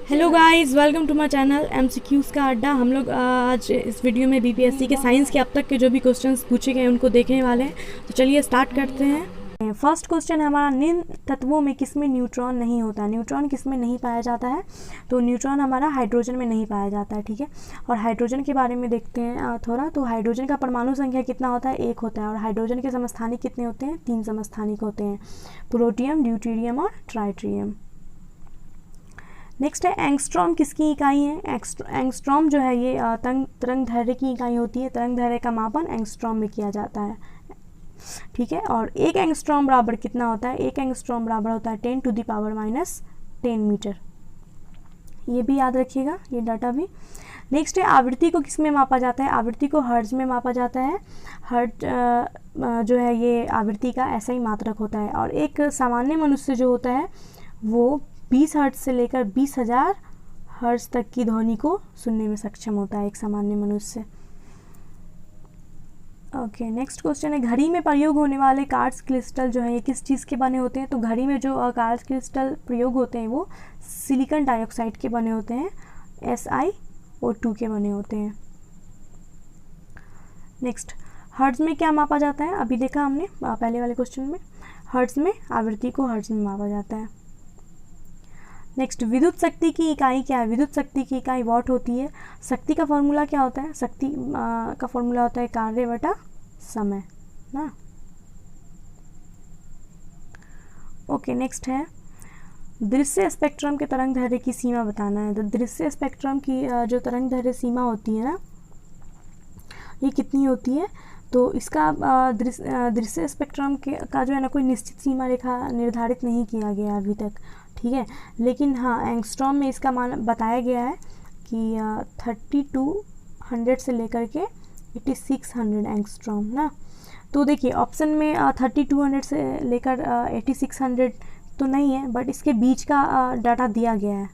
Hello guys, welcome to my channel MCQs का अड्डा। हम लोग आज इस वीडियो में बीपीएससी के साइंस के अब तक के जो भी क्वेश्चंस पूछे गए उनको देखने वाले हैं। तो चलिए स्टार्ट करते हैं। फर्स्ट क्वेश्चन है हमारा, निम्न तत्वों में किसमें न्यूट्रॉन नहीं होता है? न्यूट्रॉन किसमें नहीं पाया जाता है? तो न्यूट्रॉन हमारा हाइड्रोजन में नहीं पाया जाता है। ठीक है, और हाइड्रोजन के बारे में देखते हैं थोड़ा। तो हाइड्रोजन का परमाणु संख्या कितना होता है? 1 होता है। और हाइड्रोजन के समस्थानिक कितने होते हैं? 3 समस्थानिक होते हैं, प्लूटोनियम, ड्यूटेरियम और ट्राइटिरियम। नेक्स्ट है, एंगस्ट्रॉम किसकी इकाई है? एंगस्ट्रॉम जो है ये तरंग दैर्घ्य की इकाई होती है। तरंग दैर्घ्य का मापन एंगस्ट्रॉम में किया जाता है। ठीक है, और एक एंगस्ट्रॉम बराबर कितना होता है? एक एंगस्ट्रॉम बराबर होता है 10⁻⁻10 मीटर। ये भी याद रखिएगा, ये डाटा भी। नेक्स्ट है, आवृत्ति को किस में मापा जाता है? आवृत्ति को हर्ट्ज में मापा जाता है। हर्ट्ज जो है ये आवृत्ति का ऐसा ही मात्रक होता है। और एक सामान्य मनुष्य जो होता है वो 20 हर्ट्ज से लेकर 20,000 हर्ट्ज तक की ध्वनि को सुनने में सक्षम होता है एक सामान्य मनुष्य। ओके, नेक्स्ट क्वेश्चन है, घड़ी में प्रयोग होने वाले क्वार्ट्ज क्रिस्टल जो है ये किस चीज़ के बने होते हैं? तो घड़ी में जो क्वार्ट्ज क्रिस्टल प्रयोग होते हैं वो सिलिकॉन डाइऑक्साइड के बने होते हैं, SiO2 के बने होते हैं। नेक्स्ट, हर्ट्ज में क्या मापा जाता है? अभी देखा हमने पहले वाले क्वेश्चन में, हर्ट्ज में आवृत्ति को हर्ट्ज में मापा जाता है। नेक्स्ट, विद्युत शक्ति की इकाई क्या है? विद्युत शक्ति की इकाई वॉट होती है। शक्ति का फॉर्मूला क्या होता है? शक्ति का फॉर्मूला होता है कार्य बटा समय ना। ओके, नेक्स्ट है, दृश्य स्पेक्ट्रम के तरंग दैर्घ्य की सीमा बताना है। तो दृश्य स्पेक्ट्रम की जो तरंग दैर्घ्य सीमा होती है ना, ये कितनी होती है? तो इसका दृश्य स्पेक्ट्रम का जो है ना कोई निश्चित सीमा रेखा निर्धारित नहीं किया गया अभी तक। ठीक है, लेकिन हाँ एंगस्ट्रॉम में इसका मान बताया गया है कि 3200 से लेकर के 8600 एंगस्ट्रॉम ना। तो देखिए ऑप्शन में 3200 से लेकर 8600 तो नहीं है, बट इसके बीच का डाटा दिया गया है।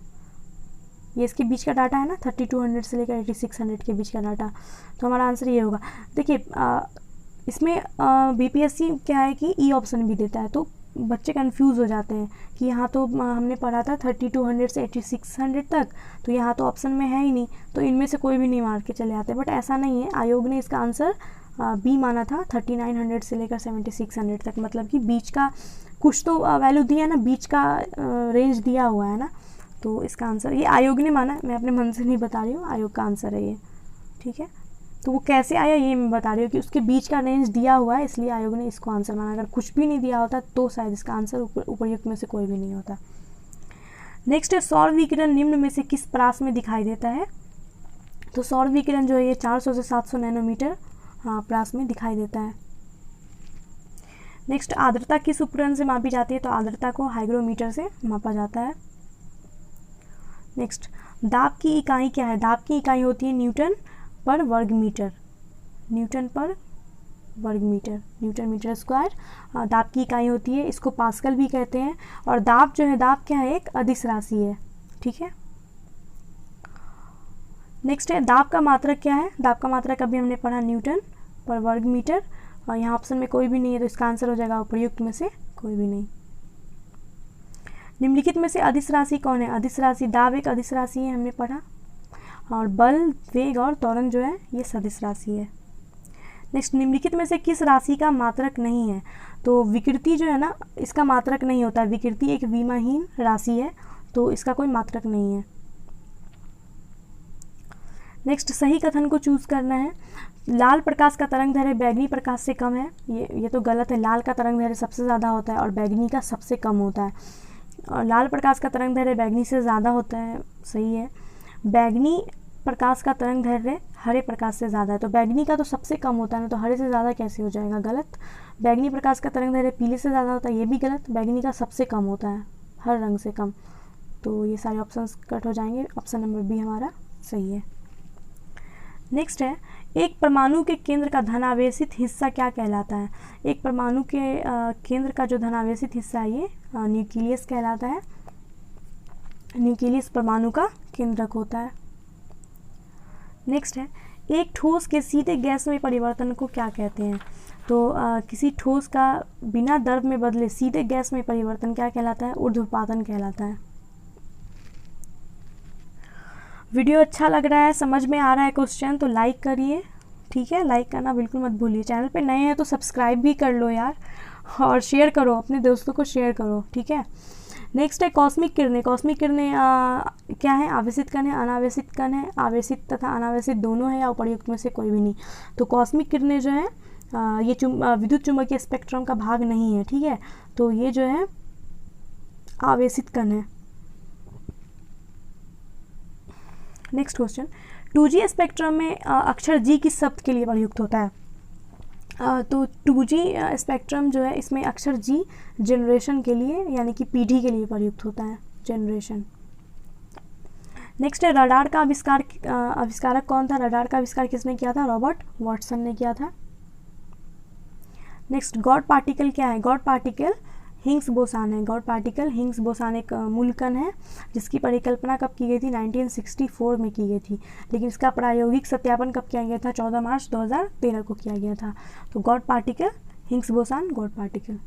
ये इसके बीच का डाटा है ना, 3200 से लेकर 8600 के बीच का डाटा। तो हमारा आंसर ये होगा। देखिए इसमें बीपीएससी क्या है कि ई ऑप्शन भी देता है, तो बच्चे कंफ्यूज हो जाते हैं कि यहाँ तो हमने पढ़ा था 3200 से 8600 तक, तो यहाँ तो ऑप्शन में है ही नहीं, तो इनमें से कोई भी नहीं मार के चले आते। बट ऐसा नहीं है, आयोग ने इसका आंसर बी माना था, 3900 से लेकर 7600 तक। मतलब कि बीच का कुछ तो वैल्यू दिया ना, बीच का रेंज दिया हुआ है ना, तो इसका आंसर ये आयोग ने माना, मैं अपने मन से नहीं बता रही हूँ, आयोग का आंसर है ये। ठीक है, तो वो कैसे आया ये मैं बता रही हूँ कि उसके बीच का रेंज दिया हुआ है, इसलिए आयोग ने इसको आंसर माना। अगर कुछ भी नहीं दिया होता तो शायद इसका आंसर उपयुक्त में से कोई भी नहीं होता। नेक्स्ट है, सौर विकिरण निम्न में से किस परास में दिखाई देता है? तो सौर विकिरण जो है ये 400 से 700 नैनोमीटर परास में दिखाई देता है। नेक्स्ट, आर्द्रता किस उपकरण से मापी जाती है? तो आर्द्रता को हाइग्रोमीटर से मापा जाता है। नेक्स्ट, दाब की इकाई क्या है? दाब की इकाई होती है न्यूटन पर वर्ग मीटर। न्यूटन पर वर्ग मीटर, न्यूटन मीटर स्क्वायर दाब की इकाई होती है। इसको पास्कल भी कहते हैं। और दाब जो है, दाब क्या है? एक अदिश राशि है। ठीक है, नेक्स्ट है, दाब का मात्रक क्या है? दाब का मात्रक अभी हमने पढ़ा न्यूटन पर वर्ग मीटर। और यहाँ ऑप्शन में कोई भी नहीं है, तो इसका आंसर हो जाएगा उपयुक्त में से कोई भी नहीं। निम्नलिखित में से अदिश राशि कौन है? अदिश राशि, दाब एक अदिश राशि है, हमने पढ़ा। और बल, वेग और त्वरण जो है ये सदिश राशि है। नेक्स्ट, निम्नलिखित में से किस राशि का मात्रक नहीं है? तो विकृति जो है ना, इसका मात्रक नहीं होता। विकृति एक विमाहीन राशि है, तो इसका कोई मात्रक नहीं है। नेक्स्ट, सही कथन को चूज करना है। लाल प्रकाश का तरंग दैर्घ्य बैगनी प्रकाश से कम है, ये तो गलत है। लाल का तरंग दैर्घ्य सबसे ज़्यादा होता है और बैगनी का सबसे कम होता है। और लाल प्रकाश का तरंग दैर्घ्य बैगनी से ज़्यादा होता है, सही है। बैगनी प्रकाश का तरंग दैर्घ्य हरे प्रकाश से ज़्यादा है, तो बैगनी का तो सबसे कम होता है ना, तो हरे से ज़्यादा कैसे हो जाएगा? गलत। बैगनी प्रकाश का तरंग दैर्घ्य पीले से ज़्यादा होता है, ये भी गलत। बैगनी का सबसे कम होता है, हर रंग से कम। तो ये सारे ऑप्शंस कट हो जाएंगे, ऑप्शन नंबर बी हमारा सही है। नेक्स्ट है, एक परमाणु के केंद्र का धनावेशित हिस्सा क्या कहलाता है? एक परमाणु के केंद्र का जो धनावेशित हिस्सा है ये न्यूक्लियस कहलाता है। न्यूक्लियस परमाणु का केंद्रक होता है। नेक्स्ट है, एक ठोस के सीधे गैस में परिवर्तन को क्या कहते हैं? तो किसी ठोस का बिना द्रव में बदले सीधे गैस में परिवर्तन क्या कहलाता है? ऊर्ध्वपातन कहलाता है। वीडियो अच्छा लग रहा है, समझ में आ रहा है क्वेश्चन, तो लाइक करिए, ठीक है, लाइक करना बिल्कुल मत भूलिए। चैनल पे नए हैं तो सब्सक्राइब भी कर लो यार, और शेयर करो, अपने दोस्तों को शेयर करो, ठीक है। नेक्स्ट है कॉस्मिक किरणें। कॉस्मिक किरणें क्या है? आवेशित कण है, अनावेशित कण है, आवेशित तथा अनावेशित दोनों है, या उपर्युक्त में से कोई भी नहीं। तो कॉस्मिक किरणें जो है ये विद्युत चुम्बकीय स्पेक्ट्रम का भाग नहीं है, ठीक है। तो ये जो है आवेशित कण है। नेक्स्ट क्वेश्चन, 2G स्पेक्ट्रम में अक्षर G किस शब्द के लिए प्रयुक्त होता है? तो 2G स्पेक्ट्रम जो है इसमें अक्षर G जनरेशन के लिए यानी कि पीढ़ी के लिए प्रयुक्त होता है, जनरेशन। नेक्स्ट है रडार का आविष्कारक कौन था? रडार का आविष्कार किसने किया था? रॉबर्ट वॉटसन ने किया था। नेक्स्ट गॉड पार्टिकल क्या है? गॉड पार्टिकल हिग्स बोसान है। गॉड पार्टिकल हिग्स बोसान एक मूल कण है जिसकी परिकल्पना कब की गई थी? 1964 में की गई थी, लेकिन इसका प्रायोगिक सत्यापन कब किया गया था? 14 मार्च 2013 को किया गया था। तो God particle Higgs boson God particle.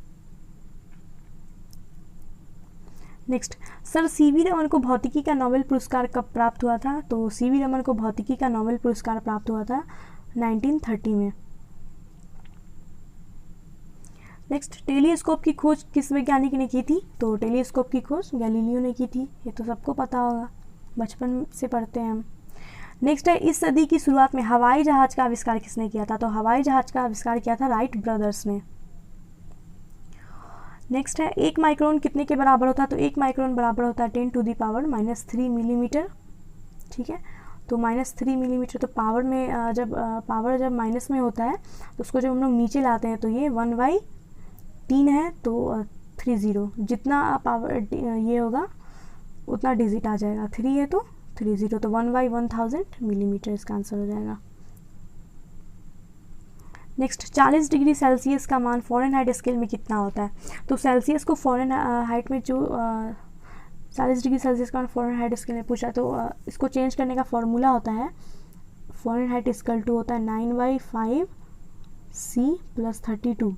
Next, sir CV Raman को भौतिकी का नोबेल पुरस्कार कब प्राप्त हुआ था? तो सीवी रमन को भौतिकी का नोबेल पुरस्कार प्राप्त हुआ था 1930 में। नेक्स्ट, टेलीस्कोप की खोज किस वैज्ञानिक ने की थी? तो टेलीस्कोप की खोज गैलीलियो ने की थी, ये तो सबको पता होगा, बचपन से पढ़ते हैं हम। नेक्स्ट है इस सदी की शुरुआत में हवाई जहाज का आविष्कार किसने किया था? तो हवाई जहाज का आविष्कार किया था राइट ब्रदर्स ने। नेक्स्ट है 1 माइक्रोन कितने के बराबर होता है? तो 1 माइक्रोन बराबर होता है 10⁻³ मिलीमीटर, ठीक है। तो -3 मिलीमीटर, तो पावर में जब माइनस में होता है तो उसको जब हम लोग नीचे लाते हैं तो ये 1/3 है, तो 30, जितना पावर ये होगा उतना डिजिट आ जाएगा, 3 है तो 30, तो 1/1000 मिलीमीटर इसका आंसर हो जाएगा। नेक्स्ट, 40 डिग्री सेल्सियस का मान फ़ारेनहाइट स्केल में कितना होता है? तो सेल्सियस को फ़ारेनहाइट में जो 40 डिग्री सेल्सियस का मान फ़ारेनहाइट स्केल में पूछा, तो इसको चेंज करने का फॉर्मूला होता है फ़ारेनहाइट = होता है 9/5 C + 32,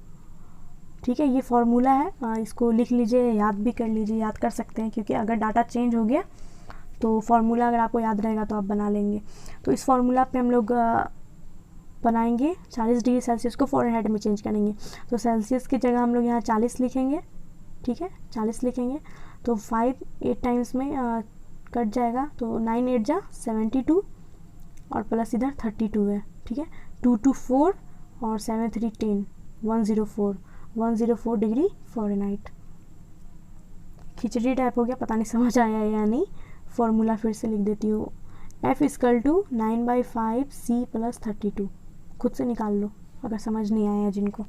ठीक है। ये फार्मूला है, इसको लिख लीजिए, याद भी कर लीजिए, याद कर सकते हैं, क्योंकि अगर डाटा चेंज हो गया तो फार्मूला अगर आपको याद रहेगा तो आप बना लेंगे। तो इस फार्मूला पे हम लोग बनाएंगे 40 डिग्री सेल्सियस को फ़ारेनहाइट में चेंज करेंगे। तो सेल्सियस की जगह हम लोग यहाँ 40 लिखेंगे, ठीक है, 40 लिखेंगे, तो 5 8 टाइम्स में कट जाएगा, तो 9 8 जा 72 और प्लस इधर 32 है, ठीक है। 2 2 4 और 7 3 10 104 डिग्री फ़ारेनहाइट। खिचड़ी टाइप हो गया, पता नहीं समझ आया या नहीं, फॉर्मूला फिर से लिख देती हूँ, F = 9/5 C + 32, खुद से निकाल लो अगर समझ नहीं आया जिनको।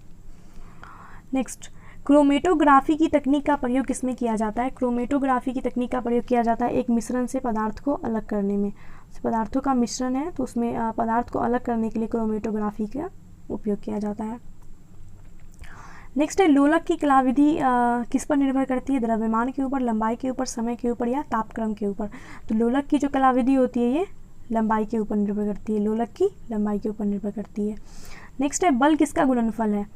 नेक्स्ट, क्रोमेटोग्राफी की तकनीक का प्रयोग किसमें किया जाता है? क्रोमेटोग्राफी की तकनीक का प्रयोग किया जाता है एक मिश्रण से पदार्थ को अलग करने में। पदार्थों का मिश्रण है तो उसमें पदार्थ को अलग करने के लिए क्रोमेटोग्राफी का उपयोग किया जाता है। नेक्स्ट है लोलक की कलाविधि किस पर निर्भर करती है? द्रव्यमान के ऊपर, लंबाई के ऊपर, समय के ऊपर या तापक्रम के ऊपर? तो लोलक की जो कलाविधि होती है ये लंबाई के ऊपर निर्भर करती है, लोलक की लंबाई के ऊपर निर्भर करती है। नेक्स्ट है बल किसका गुणनफल है?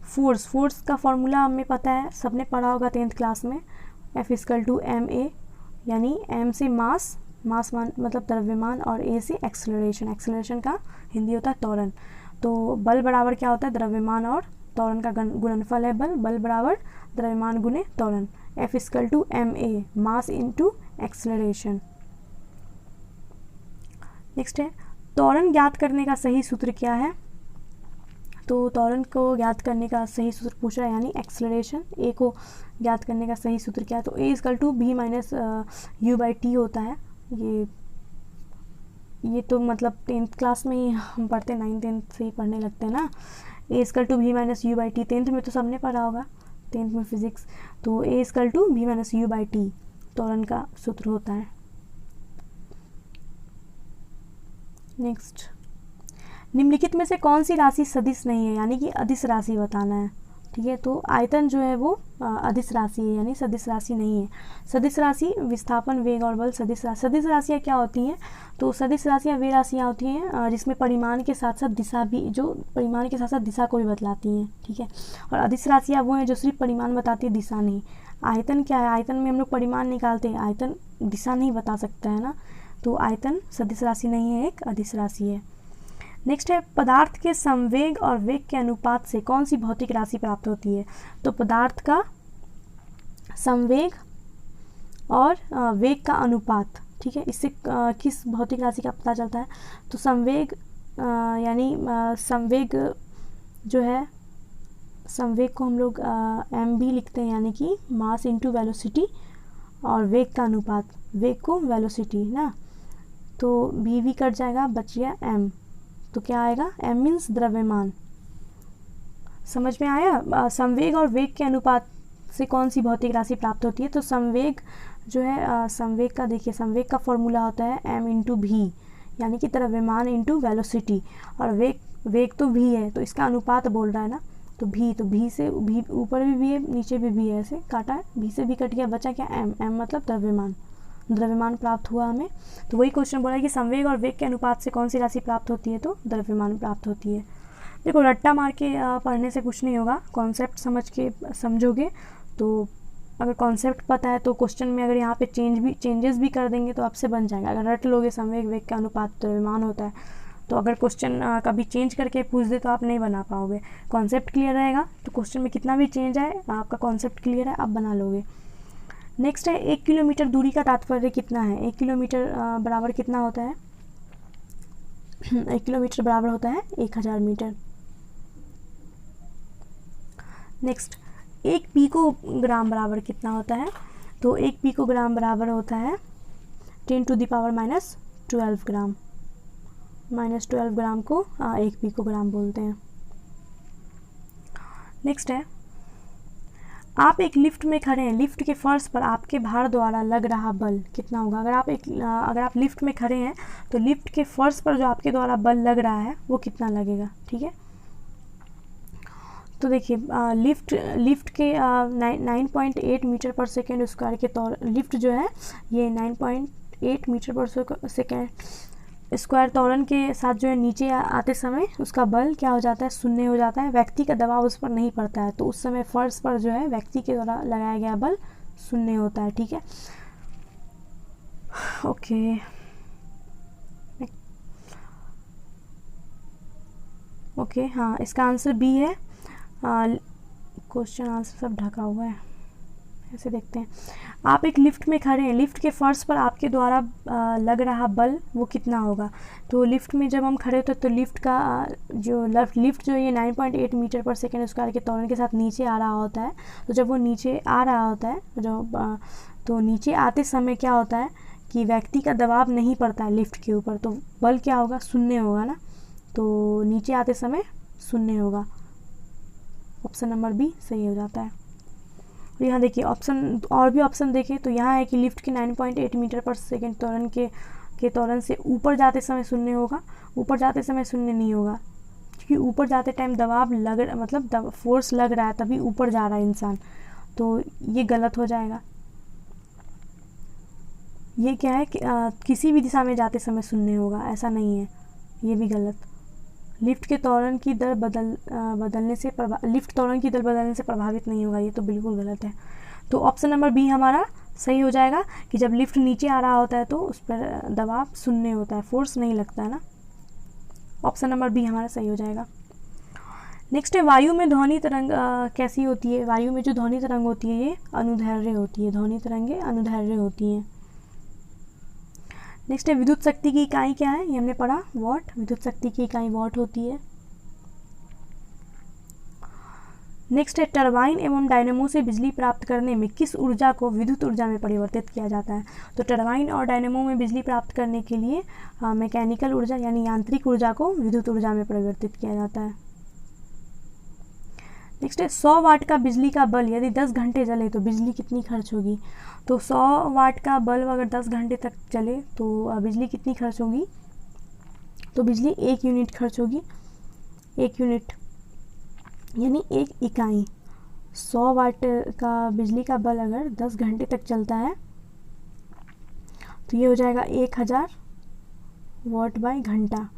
फोर्स का फॉर्मूला हमें पता है, सबने पढ़ा होगा 10th क्लास में, F = ma, यानी m से मास मतलब द्रव्यमान, और a से एक्सेलरेशन का हिंदी होता है त्वरण। तो बल बराबर क्या होता है? द्रव्यमान और त्वरण का गुणनफल है बल बराबर द्रव्यमान गुने त्वरण। F = ma, मास × एक्सेलरेशन। नेक्स्ट है त्वरण ज्ञात करने का सही सूत्र क्या है? तो त्वरण को ज्ञात करने का सही सूत्र पूछ रहा है, यानी एक्सेलरेशन a को ज्ञात करने का सही सूत्र क्या है? तो a = b - u/t होता है। ये तो मतलब 10th क्लास में ही हम पढ़ते हैं, 9th 10th से ही पढ़ने लगते हैं ना। a = b - u/t 10th में तो सबने पढ़ा होगा, 10th में फिजिक्स। तो a = b - u/t त्वरण का सूत्र होता है। नेक्स्ट, निम्नलिखित में से कौन सी राशि सदिश नहीं है, यानी कि अदिश राशि बताना है, ठीक है। तो आयतन जो है वो अदिश राशि है, यानी सदिश राशि नहीं है। सदिश राशि विस्थापन, वेग और बल सदिश राशियाँ क्या होती हैं? तो सदिश राशियाँ वे राशियाँ होती हैं जिसमें परिमाण के साथ साथ दिशा भी, जो परिमाण के साथ साथ दिशा को भी बतलाती हैं, ठीक है। और अदिश राशियाँ वो हैं जो सिर्फ परिमाण बताती है, दिशा नहीं। आयतन क्या है? आयतन में हम लोग परिमाण निकालते हैं, आयतन दिशा नहीं बता सकता है ना, तो आयतन सदिश राशि नहीं है, एक अदिश राशि है। नेक्स्ट है पदार्थ के संवेग और वेग के अनुपात से कौन सी भौतिक राशि प्राप्त होती है। तो पदार्थ का संवेग और वेग का अनुपात, ठीक है, इससे किस भौतिक राशि का पता चलता है। तो संवेग यानी संवेग जो है, संवेग को हम लोग एम भी लिखते हैं, यानी कि मास इनटू वेलोसिटी, और वेग का अनुपात, वेग को वेलोसिटी ना, तो भी कट जाएगा, बच गया एम। तो क्या आएगा, एम मीन्स द्रव्यमान। समझ में आया। संवेग और वेग के अनुपात से कौन सी भौतिक राशि प्राप्त होती है। तो संवेग जो है, संवेग का देखिए, संवेग का फॉर्मूला होता है एम इंटू भी, यानी कि द्रव्यमान इंटू वेलोसिटी, और वेग तो भी है, तो इसका अनुपात बोल रहा है ना, तो भी से भी ऊपर भी है, नीचे भी है, ऐसे काटा है, भी से भी कट गया, बचा क्या एम मतलब द्रव्यमान प्राप्त हुआ हमें। तो वही क्वेश्चन बोला है कि संवेग और वेग के अनुपात से कौन सी राशि प्राप्त होती है, तो द्रव्यमान प्राप्त होती है। देखो रट्टा मार के पढ़ने से कुछ नहीं होगा, कॉन्सेप्ट समझ के समझोगे तो, अगर कॉन्सेप्ट पता है तो क्वेश्चन में अगर यहाँ पे चेंजेस भी कर देंगे तो आपसे बन जाएगा। अगर रट लोगे संवेग वेग का अनुपात द्रव्यमान होता है, तो अगर क्वेश्चन कभी चेंज करके पूछ दे तो आप नहीं बना पाओगे। कॉन्सेप्ट क्लियर रहेगा तो क्वेश्चन में कितना भी चेंज आए, आपका कॉन्सेप्ट क्लियर है, आप बना लोगे। नेक्स्ट है 1 किलोमीटर दूरी का तात्पर्य कितना है। 1 किलोमीटर बराबर कितना होता है। 1 किलोमीटर बराबर होता है 1000 मीटर। नेक्स्ट 1 पिकोग्राम बराबर कितना होता है। तो 1 पिकोग्राम बराबर होता है 10⁻⁻12 ग्राम। -12 ग्राम को 1 पिकोग्राम बोलते हैं। नेक्स्ट है, आप एक लिफ्ट में खड़े हैं, लिफ्ट के फर्श पर आपके भार द्वारा लग रहा बल कितना होगा। अगर आप लिफ्ट में खड़े हैं तो लिफ्ट के फर्श पर जो आपके द्वारा बल लग रहा है वो कितना लगेगा, ठीक है। तो देखिए लिफ्ट के 9.8 मीटर पर सेकेंड स्क्वायर के तौर, लिफ्ट जो है ये 9.8 मीटर पर सेकेंड स्क्वायर त्वरण के साथ जो है नीचे आते समय उसका बल क्या हो जाता है, शून्य हो जाता है। व्यक्ति का दबाव उस पर नहीं पड़ता है, तो उस समय फर्श पर जो है व्यक्ति के द्वारा लगाया गया बल शून्य होता है, ठीक है। ओके हाँ, इसका आंसर बी है। क्वेश्चन आंसर सब ढका हुआ है, ऐसे देखते हैं। आप एक लिफ्ट में खड़े हैं, लिफ्ट के फर्श पर आपके द्वारा लग रहा बल वो कितना होगा। तो लिफ्ट में जब हम खड़े होते हैं तो लिफ्ट जो ये 9.8 मीटर पर सेकेंड स्क्वायर के त्वरण के साथ नीचे आ रहा होता है। तो जब वो नीचे आ रहा होता है तो नीचे आते समय क्या होता है कि व्यक्ति का दबाव नहीं पड़ता है लिफ्ट के ऊपर, तो बल क्या होगा, शून्य होगा ना। तो नीचे आते समय शून्य होगा। ऑप्शन नंबर बी सही हो जाता है। यहाँ देखिए ऑप्शन, और भी ऑप्शन देखिए तो यहाँ है कि लिफ्ट के 9.8 मीटर पर सेकेंड त्वरण के त्वरण से ऊपर जाते समय शून्य होगा। ऊपर जाते समय शून्य नहीं होगा, क्योंकि ऊपर जाते टाइम दबाव मतलब फोर्स लग रहा है, तभी ऊपर जा रहा है इंसान, तो ये गलत हो जाएगा। ये क्या है कि किसी भी दिशा में जाते समय शून्य होगा, ऐसा नहीं है, ये भी गलत। लिफ्ट के त्वरण की दर बदलने से प्रभावित नहीं होगा, ये तो बिल्कुल गलत है। तो ऑप्शन नंबर बी हमारा सही हो जाएगा कि जब लिफ्ट नीचे आ रहा होता है तो उस पर दबाव शून्य होता है, फोर्स नहीं लगता है ना। ऑप्शन नंबर बी हमारा सही हो जाएगा। नेक्स्ट है, वायु में ध्वनि तरंग कैसी होती है। वायु में जो ध्वनि तरंग होती है ये अनुदैर्घ्य होती है, ध्वनि तरंगें अनुदैर्घ्य होती हैं। नेक्स्ट है, विद्युत शक्ति की इकाई क्या है, ये हमने पढ़ा, वॉट। विद्युत शक्ति की इकाई वॉट होती है। नेक्स्ट है, टरबाइन एवं डायनेमो से बिजली प्राप्त करने में किस ऊर्जा को विद्युत ऊर्जा में परिवर्तित किया जाता है। तो टरबाइन और डायनेमो में बिजली प्राप्त करने के लिए मैकेनिकल ऊर्जा यानी यांत्रिक ऊर्जा को विद्युत ऊर्जा में परिवर्तित किया जाता है। नेक्स्ट है, 100 वाट का बिजली का बल्ब यदि 10 घंटे जले तो बिजली कितनी खर्च होगी। तो 100 वाट का बल्ब अगर 10 घंटे तक चले तो बिजली कितनी खर्च होगी। तो बिजली 1 यूनिट खर्च होगी। 1 यूनिट यानी 1 इकाई। 100 वाट का बिजली का बल्ब अगर 10 घंटे तक चलता है तो ये हो जाएगा 1000 वाट बाय घंटा,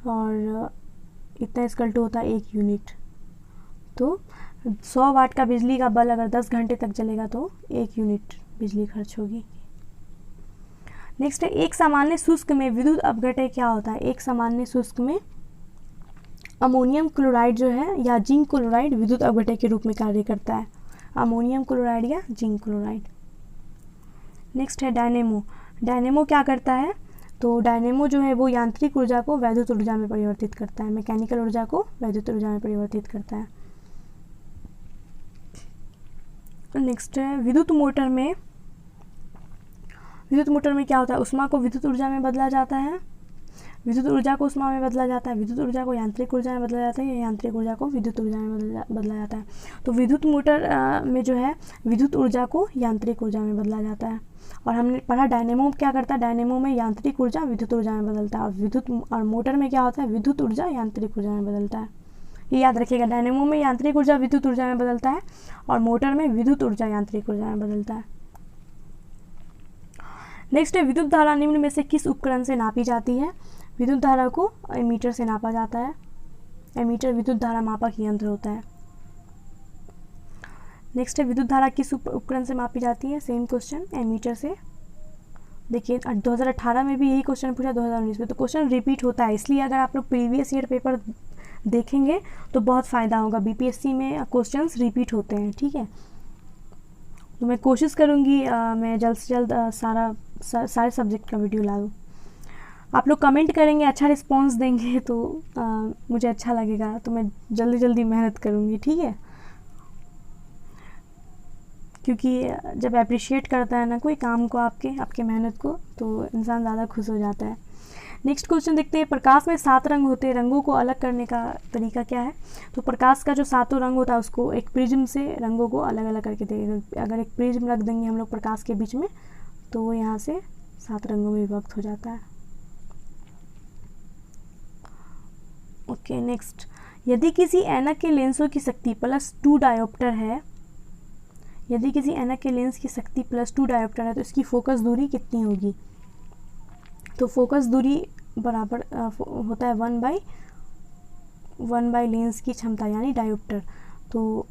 और इतना इसकल टू होता है 1 यूनिट। तो 100 वाट का बिजली का बल्ब अगर 10 घंटे तक चलेगा तो 1 यूनिट बिजली खर्च होगी। नेक्स्ट है एक सामान्य शुष्क में विद्युत अपघटय क्या होता है। एक सामान्य शुष्क में अमोनियम क्लोराइड जो है या जिंक क्लोराइड विद्युत अपघटय के रूप में कार्य करता है। अमोनियम क्लोराइड या जिंक क्लोराइड। नेक्स्ट है डायनेमो। डायनेमो क्या करता है, तो डायनेमो जो है वो यांत्रिक ऊर्जा को वैद्युत ऊर्जा में परिवर्तित करता है, मैकेनिकल ऊर्जा को वैद्युत ऊर्जा में परिवर्तित करता है। नेक्स्ट है विद्युत मोटर में क्या होता है, ऊष्मा को विद्युत ऊर्जा में बदला जाता है, विद्युत ऊर्जा को ऊष्मा में बदला जाता है, विद्युत ऊर्जा को यांत्रिक ऊर्जा में बदला जाता है या यांत्रिक ऊर्जा को विद्युत ऊर्जा में बदला जाता है। तो विद्युत मोटर में जो है विद्युत ऊर्जा को यांत्रिक ऊर्जा में बदला जाता है। और हमने पढ़ा डायनेमो क्या करता है, डायनेमो में यांत्रिक ऊर्जा विद्युत ऊर्जा में बदलता है, और मोटर में क्या होता है, विद्युत ऊर्जा यांत्रिक ऊर्जा में बदलता है। ये याद रखिएगा, डायनेमो में यांत्रिक ऊर्जा विद्युत ऊर्जा में बदलता है और मोटर में विद्युत ऊर्जा यांत्रिक ऊर्जा में बदलता है। नेक्स्ट है विद्युत धारा निम्न में से किस उपकरण से नापी जाती है। विद्युत धारा को एमीटर से नापा जाता है। एमीटर विद्युत धारा मापक यंत्र होता है। नेक्स्ट है विद्युत धारा किस उपकरण से मापी जाती है, सेम क्वेश्चन एमीटर से। देखिए 2018 में भी यही क्वेश्चन पूछा, 2019 में, तो क्वेश्चन रिपीट होता है, इसलिए अगर आप लोग प्रीवियस ईयर पेपर देखेंगे तो बहुत फ़ायदा होगा। बीपीएससी में क्वेश्चंस रिपीट होते हैं, ठीक है। तो मैं कोशिश करूँगी मैं जल्द से जल्द सारे सब्जेक्ट का वीडियो ला दूँ। आप लोग कमेंट करेंगे, अच्छा रिस्पॉन्स देंगे तो मुझे अच्छा लगेगा, तो मैं जल्दी मेहनत करूँगी, ठीक है। क्योंकि जब अप्रिशिएट करता है ना कोई काम को, आपके मेहनत को, तो इंसान ज़्यादा खुश हो जाता है। नेक्स्ट क्वेश्चन देखते हैं, प्रकाश में 7 रंग होते हैं, रंगों को अलग करने का तरीका क्या है। तो प्रकाश का जो 7 रंग होता है उसको एक प्रिज्म से रंगों को अलग अलग करके देंगे। अगर एक प्रिज्म रख देंगे हम लोग प्रकाश के बीच में, तो वो यहाँ से 7 रंगों में विभक्त हो जाता है। ओके नेक्स्ट, यदि किसी ऐनक के लेंसों की शक्ति +2 डायोप्टर है, यदि किसी ऐनक के लेंस की शक्ति +2 डायोप्टर है तो इसकी फोकस दूरी कितनी होगी। तो फोकस दूरी बराबर होता है 1 बाई लेंस की क्षमता यानी डायोप्टर। तो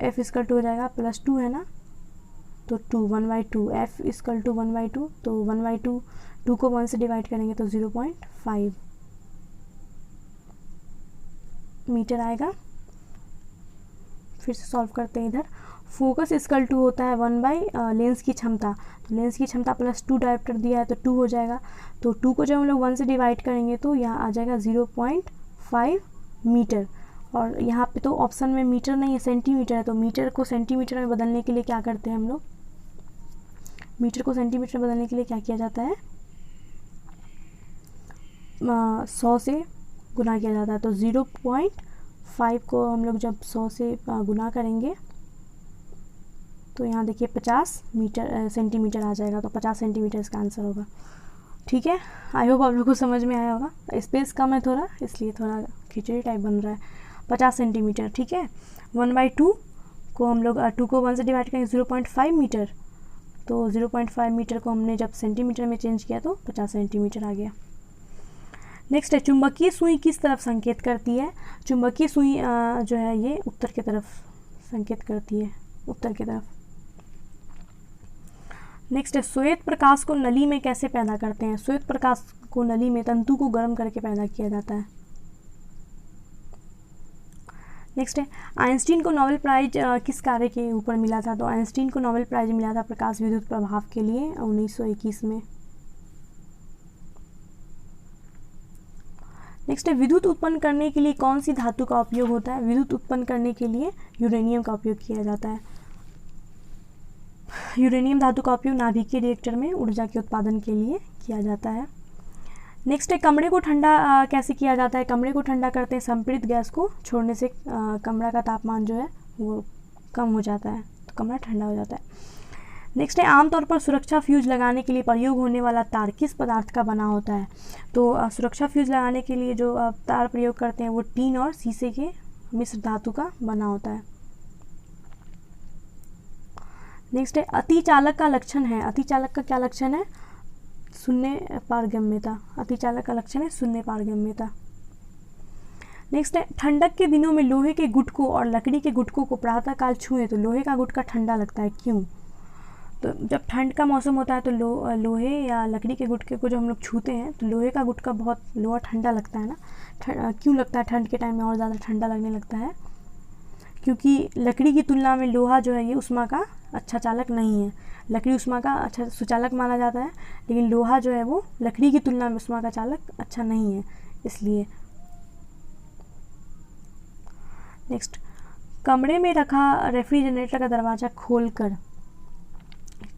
F = हो जाएगा +2 है ना, तो 1/2 F = 1/2, तो 1/2 2 को 1 से डिवाइड करेंगे तो 0.5 मीटर आएगा। फिर से सॉल्व करते हैं इधर। फोकस = होता है 1 बाई लेंस की क्षमता, तो लेंस की क्षमता +2 डायोप्टर दिया है तो 2 हो जाएगा। तो 2 को जब हम लोग 1 से डिवाइड करेंगे तो यहाँ आ जाएगा 0.5 मीटर। और यहाँ पे तो ऑप्शन में मीटर नहीं है, सेंटीमीटर है, तो मीटर को सेंटीमीटर में बदलने के लिए क्या करते हैं हम लोग, मीटर को सेंटीमीटर में बदलने के लिए क्या किया जाता है, 100 से गुना किया जाता है। तो 0.5 को हम लोग जब 100 से गुना करेंगे तो यहाँ देखिए 50 सेंटीमीटर आ जाएगा, तो 50 सेंटीमीटर इसका आंसर होगा, ठीक है। आई होप आप लोगों को समझ में आया होगा। स्पेस कम है थोड़ा, इसलिए थोड़ा खिचड़ी टाइप बन रहा है। 50 सेंटीमीटर, ठीक है। 1/2 को हम लोग 2 को 1 से डिवाइड करेंगे 0.5 मीटर, तो 0.5 मीटर को हमने जब सेंटीमीटर में चेंज किया तो 50 सेंटीमीटर आ गया। नेक्स्ट है चुंबकीय सुई किस तरफ संकेत करती है। चुंबकीय सुई जो है ये उत्तर की तरफ संकेत करती है, उत्तर की तरफ। नेक्स्ट है श्वेत प्रकाश को नली में कैसे पैदा करते हैं। श्वेत प्रकाश को नली में तंतु को गर्म करके पैदा किया जाता है। नेक्स्ट है आइंस्टीन को नोबेल प्राइज किस कार्य के ऊपर मिला था। तो आइंस्टीन को नोबेल प्राइज मिला था प्रकाश विद्युत प्रभाव के लिए 1921 में। नेक्स्ट है विद्युत उत्पन्न करने के लिए कौन सी धातु का उपयोग होता है। विद्युत उत्पन्न करने के लिए यूरेनियम का उपयोग किया जाता है। यूरेनियम धातु का उपयोग नाभिकीय रिएक्टर में ऊर्जा के उत्पादन के लिए किया जाता है। नेक्स्ट है कमरे को ठंडा कैसे किया जाता है। कमरे को ठंडा करते हैं संपीड़ित गैस को छोड़ने से कमरा का तापमान जो है वो कम हो जाता है, तो कमरा ठंडा हो जाता है। नेक्स्ट है आमतौर पर सुरक्षा फ्यूज लगाने के लिए प्रयोग होने वाला तार किस पदार्थ का बना होता है। तो सुरक्षा फ्यूज लगाने के लिए जो तार प्रयोग करते हैं वो टीन और शीशे के मिश्र धातु का बना होता है। नेक्स्ट है अतिचालक का लक्षण है। अतिचालक का क्या लक्षण है, शून्य पारगम्यता। अतिचालक का लक्षण है शून्य पारगम्यता। नेक्स्ट है ठंडक के दिनों में लोहे के गुटकों और लकड़ी के गुटकों को प्रातःकाल छुएं तो लोहे का गुटका ठंडा लगता है, क्यों। तो जब ठंड का मौसम होता है तो लोहे या लकड़ी के गुटके को जो हम लोग छूते हैं तो लोहे का गुटका बहुत लोहा ठंडा लगता है ना। क्यों लगता है ठंड के टाइम में और ज़्यादा ठंडा लगने लगता है? क्योंकि लकड़ी की तुलना में लोहा जो है ये ऊष्मा का अच्छा चालक नहीं है। लकड़ी ऊष्मा का अच्छा सुचालक माना जाता है, लेकिन लोहा जो है वो लकड़ी की तुलना में ऊष्मा का चालक अच्छा नहीं है, इसलिए। नेक्स्ट, कमरे में रखा रेफ्रिजरेटर का दरवाज़ा खोलकर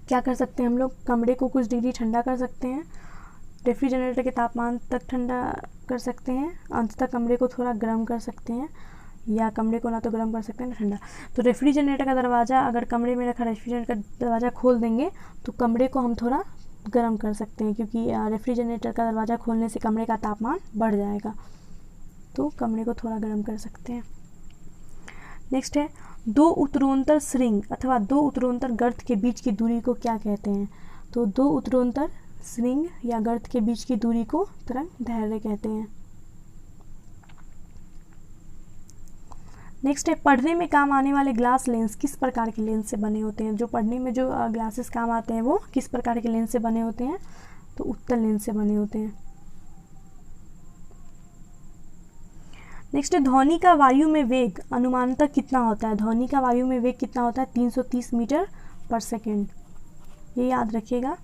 क्या कर सकते हैं हम लोग? कमरे को कुछ डिग्री ठंडा कर सकते हैं, रेफ्रिजरेटर के तापमान तक ठंडा कर सकते हैं, अंततः कमरे को थोड़ा गर्म कर सकते हैं, या कमरे को ना तो गर्म कर सकते हैं ना ठंडा। तो रेफ्रिजरेटर का दरवाज़ा, अगर कमरे में रखा रेफ्रिजरेटर का दरवाज़ा खोल देंगे तो कमरे को हम थोड़ा गर्म कर सकते हैं, क्योंकि रेफ्रिजरेटर का दरवाज़ा खोलने से कमरे का तापमान बढ़ जाएगा, तो कमरे को थोड़ा गर्म कर सकते हैं। नेक्स्ट है, दो उत्तरोत्तर श्रृंग अथवा दो उत्तरोत्तर गर्त के बीच की दूरी को क्या कहते हैं? तो दो उत्तरोत्तर श्रृंग या गर्त के बीच की दूरी को तरंग दैर्घ्य कहते हैं। नेक्स्ट है, पढ़ने में काम आने वाले ग्लास लेंस किस प्रकार के लेंस से बने होते हैं? जो पढ़ने में जो ग्लासेस काम आते हैं वो किस प्रकार के लेंस से बने होते हैं? तो उत्तल लेंस से बने होते हैं। नेक्स्ट है, ध्वनि का वायु में वेग अनुमानतः कितना होता है? ध्वनि का वायु में वेग कितना होता है? 330 मीटर पर सेकेंड, ये याद रखिएगा।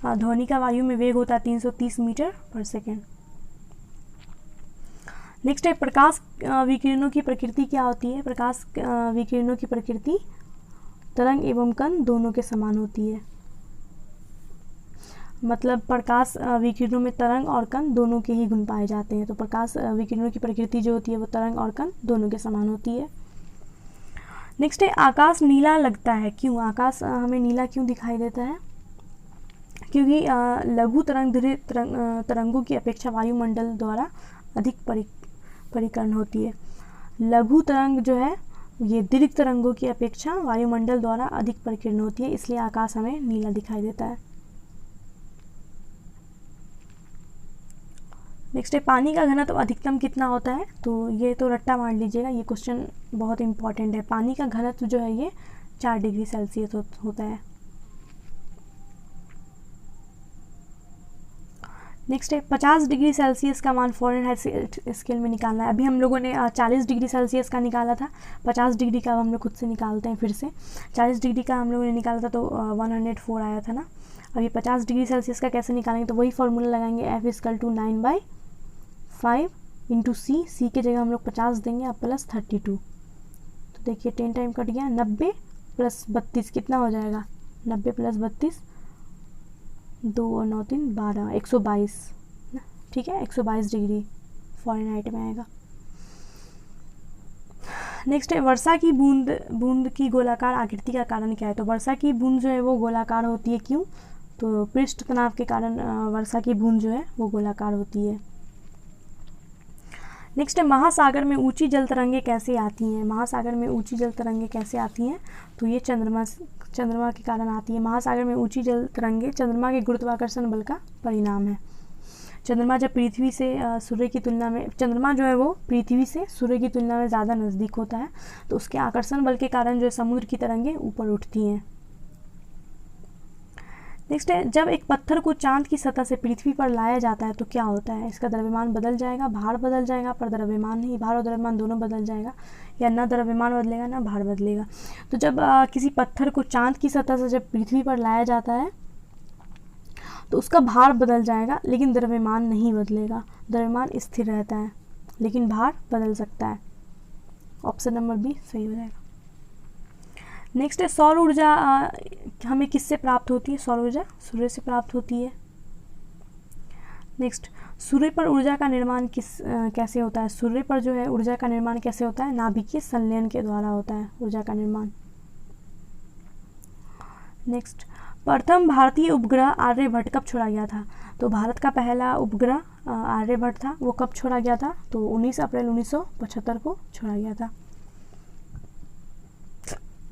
ध्वनि का वायु में वेग होता है 330 मीटर पर सेकेंड। नेक्स्ट है, प्रकाश विकिरणों की प्रकृति क्या होती है? प्रकाश विकिरणों की प्रकृति तरंग एवं कण दोनों के समान होती है। मतलब प्रकाश विकिरणों में तरंग और कण दोनों के ही गुण पाए जाते हैं, तो प्रकाश विकिरणों की प्रकृति जो होती है वो तरंग और कण दोनों के समान होती है। नेक्स्ट है, आकाश नीला लगता है क्यों? आकाश हमें नीला क्यों दिखाई देता है? क्योंकि लघु तरंगों की अपेक्षा वायुमंडल द्वारा अधिक परिकर्ण होती है। लघु तरंग जो है ये दीर्घ तरंगों की अपेक्षा वायुमंडल द्वारा अधिक परिकीर्ण होती है, इसलिए आकाश हमें नीला दिखाई देता है। नेक्स्ट है, पानी का घनत्व अधिकतम कितना होता है? तो ये तो रट्टा मार लीजिएगा, ये क्वेश्चन बहुत इंपॉर्टेंट है। पानी का घनत्व जो है ये 4 डिग्री सेल्सियस होता है। नेक्स्ट है, 50 डिग्री सेल्सियस का मान फ़ारेनहाइट स्केल में निकालना है। अभी हम लोगों ने 40 डिग्री सेल्सियस का निकाला था, 50 डिग्री का हम लोग खुद से निकालते हैं फिर से। 40 डिग्री का हम लोगों ने निकाला था तो 104 आया था ना। अभी 50 डिग्री सेल्सियस का कैसे निकालेंगे? तो वही फॉर्मूला लगाएंगे, F=9/5 × C के जगह हम लोग 50 देंगे और प्लस 32। तो देखिए 10 टाइम कट गया, 90 + 32 कितना हो जाएगा? 90 + 32 2 और 9 3 12, 122, ठीक है, 122 डिग्री फ़ारेनहाइट में आएगा। नेक्स्ट है, वर्षा की बूंद की गोलाकार आकृति का कारण क्या है? तो वर्षा की बूंद जो है वो गोलाकार होती है, क्यों? तो पृष्ठ तनाव के कारण वर्षा की बूंद जो है वो गोलाकार होती है। नेक्स्ट है, महासागर में ऊंची जल तरंगें कैसे आती हैं? महासागर में ऊंची जल तरंगें कैसे आती हैं? तो ये चंद्रमा के कारण आती है। महासागर में ऊंची जल तरंगें चंद्रमा के गुरुत्वाकर्षण बल का परिणाम है। चंद्रमा जब पृथ्वी से सूर्य की तुलना में, चंद्रमा जो है वो पृथ्वी से सूर्य की तुलना में ज़्यादा नज़दीक होता है, तो उसके आकर्षण बल के कारण जो है समुद्र की तरंगें ऊपर उठती हैं। नेक्स्ट है, जब एक पत्थर को चांद की सतह से पृथ्वी पर लाया जाता है तो क्या होता है? इसका द्रव्यमान बदल जाएगा, भार बदल जाएगा, पर द्रव्यमान नहीं, भार और द्रव्यमान दोनों बदल जाएगा, या ना द्रव्यमान बदलेगा ना भार बदलेगा। तो जब किसी पत्थर को चांद की सतह से जब पृथ्वी पर लाया जाता है तो उसका भार बदल जाएगा, लेकिन द्रव्यमान नहीं बदलेगा। द्रव्यमान स्थिर रहता है लेकिन भार बदल सकता है। ऑप्शन नंबर बी सही हो जाएगा। नेक्स्ट है, सौर ऊर्जा हमें किससे प्राप्त होती है? सौर ऊर्जा सूर्य से प्राप्त होती है। नेक्स्ट, सूर्य पर ऊर्जा का निर्माण कैसे होता है? सूर्य पर जो है ऊर्जा का निर्माण कैसे होता है? नाभिकीय संलयन के द्वारा होता है ऊर्जा का निर्माण। नेक्स्ट, प्रथम भारतीय उपग्रह आर्यभट्ट कब छोड़ा गया था? तो भारत का पहला उपग्रह आर्यभट्ट था, वो कब छोड़ा गया था? तो 19 अप्रैल 1975 को छोड़ा गया था।